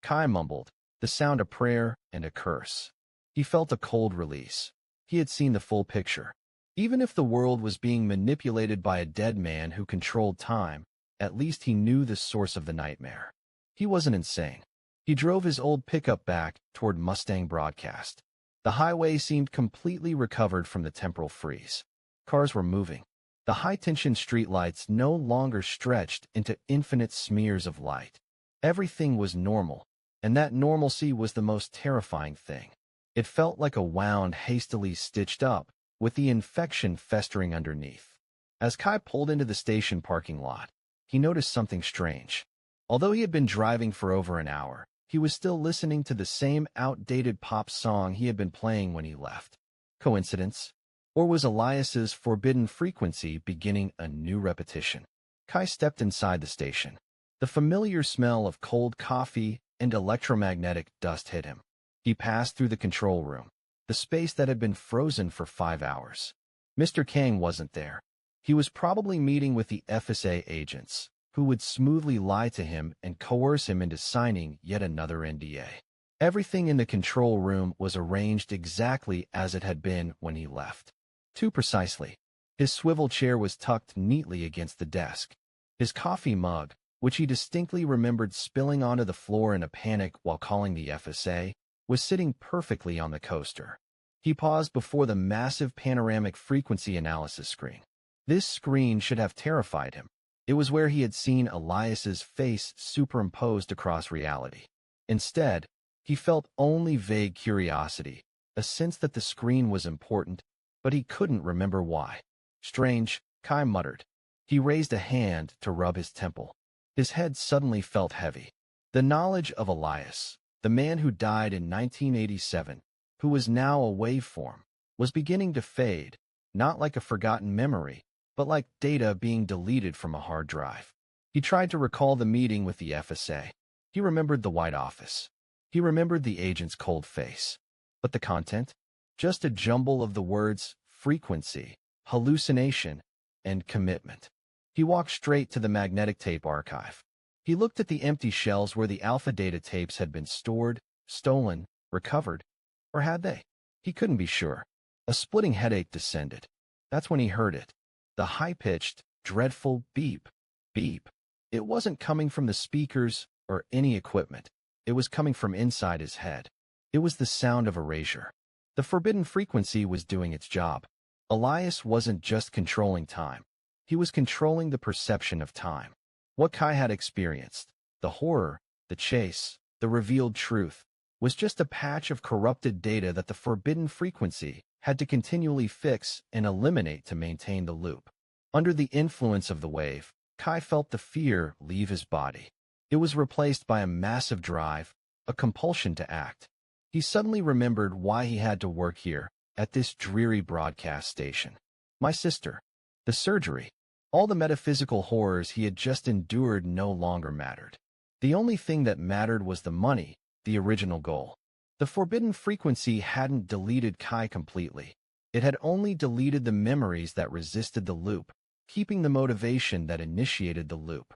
Kai mumbled, the sound of prayer and a curse. He felt a cold release. He had seen the full picture. Even if the world was being manipulated by a dead man who controlled time, at least he knew the source of the nightmare. He wasn't insane. He drove his old pickup back toward Mustang Broadcast. The highway seemed completely recovered from the temporal freeze. Cars were moving. The high-tension streetlights no longer stretched into infinite smears of light. Everything was normal, and that normalcy was the most terrifying thing. It felt like a wound hastily stitched up, with the infection festering underneath. As Kai pulled into the station parking lot, he noticed something strange. Although he had been driving for over an hour, he was still listening to the same outdated pop song he had been playing when he left. Coincidence? Or was Elias's forbidden frequency beginning a new repetition? Kai stepped inside the station. The familiar smell of cold coffee and electromagnetic dust hit him. He passed through the control room, the space that had been frozen for 5 hours. Mr. Kang wasn't there. He was probably meeting with the FSA agents, who would smoothly lie to him and coerce him into signing yet another NDA. Everything in the control room was arranged exactly as it had been when he left. Too precisely. His swivel chair was tucked neatly against the desk. His coffee mug, which he distinctly remembered spilling onto the floor in a panic while calling the FSA, was sitting perfectly on the coaster. He paused before the massive panoramic frequency analysis screen. This screen should have terrified him. It was where he had seen Elias's face superimposed across reality. Instead, he felt only vague curiosity, a sense that the screen was important, but he couldn't remember why. Strange, Kai muttered. He raised a hand to rub his temple. His head suddenly felt heavy. The knowledge of Elias, the man who died in 1987, who was now a waveform, was beginning to fade, not like a forgotten memory, but like data being deleted from a hard drive. He tried to recall the meeting with the FSA. He remembered the White Office. He remembered the agent's cold face. But the content? Just a jumble of the words frequency, hallucination, and commitment. He walked straight to the magnetic tape archive. He looked at the empty shelves where the alpha data tapes had been stored, stolen, recovered, or had they? He couldn't be sure. A splitting headache descended. That's when he heard it. The high-pitched, dreadful beep, beep. It wasn't coming from the speakers or any equipment. It was coming from inside his head. It was the sound of erasure. The forbidden frequency was doing its job. Elias wasn't just controlling time. He was controlling the perception of time. What Kai had experienced, the horror, the chase, the revealed truth, was just a patch of corrupted data that the forbidden frequency had to continually fix and eliminate to maintain the loop. Under the influence of the wave, Kai felt the fear leave his body. It was replaced by a massive drive, a compulsion to act. He suddenly remembered why he had to work here, at this dreary broadcast station. My sister, the surgery, all the metaphysical horrors he had just endured no longer mattered. The only thing that mattered was the money, the original goal. The forbidden frequency hadn't deleted Kai completely. It had only deleted the memories that resisted the loop, keeping the motivation that initiated the loop.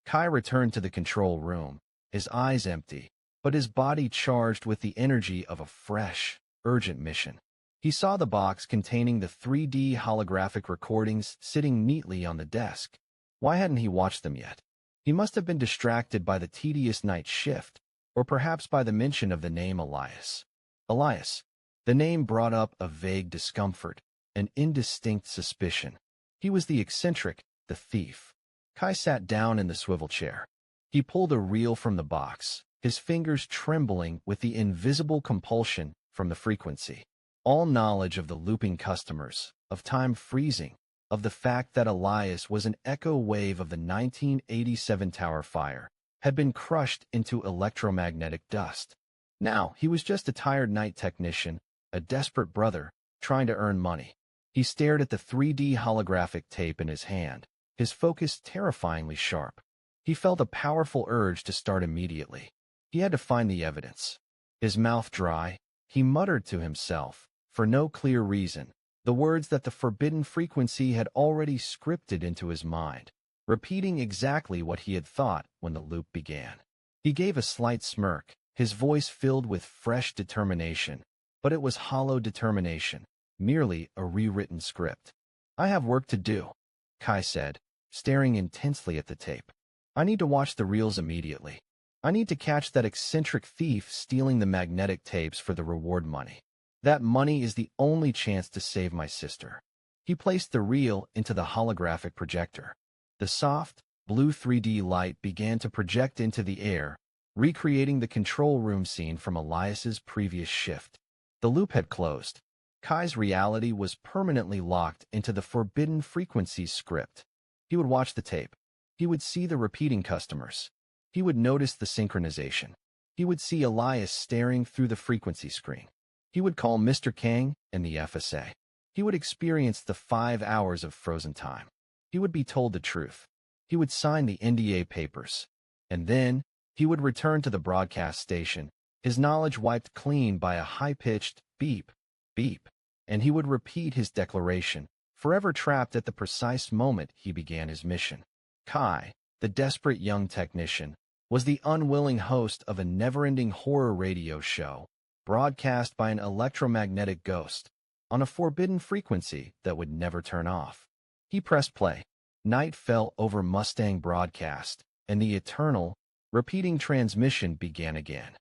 Kai returned to the control room, his eyes empty, but his body charged with the energy of a fresh, urgent mission. He saw the box containing the 3D holographic recordings sitting neatly on the desk. Why hadn't he watched them yet? He must have been distracted by the tedious night shift, or perhaps by the mention of the name Elias. Elias. The name brought up a vague discomfort, an indistinct suspicion. He was the eccentric, the thief. Kai sat down in the swivel chair. He pulled a reel from the box, his fingers trembling with the invisible compulsion from the frequency. All knowledge of the looping customers, of time freezing, of the fact that Elias was an echo wave of the 1987 tower fire, had been crushed into electromagnetic dust. Now, he was just a tired night technician, a desperate brother, trying to earn money. He stared at the 3D holographic tape in his hand, his focus terrifyingly sharp. He felt a powerful urge to start immediately. He had to find the evidence. His mouth dry, he muttered to himself, for no clear reason, the words that the forbidden frequency had already scripted into his mind, repeating exactly what he had thought when the loop began. He gave a slight smirk, his voice filled with fresh determination, but it was hollow determination, merely a rewritten script. "I have work to do," Kai said, staring intensely at the tape. "I need to watch the reels immediately. I need to catch that eccentric thief stealing the magnetic tapes for the reward money. That money is the only chance to save my sister." He placed the reel into the holographic projector. The soft, blue 3D light began to project into the air, recreating the control room scene from Elias's previous shift. The loop had closed. Kai's reality was permanently locked into the forbidden frequency script. He would watch the tape. He would see the repeating customers. He would notice the synchronization. He would see Elias staring through the frequency screen. He would call Mr. Kang and the FSA. He would experience the 5 hours of frozen time. He would be told the truth. He would sign the NDA papers. And then, he would return to the broadcast station, his knowledge wiped clean by a high-pitched beep, beep, and he would repeat his declaration, forever trapped at the precise moment he began his mission. Kai, the desperate young technician, was the unwilling host of a never-ending horror radio show, broadcast by an electromagnetic ghost, on a forbidden frequency that would never turn off. He pressed play. Night fell over Mustang broadcast, and the eternal, repeating transmission began again.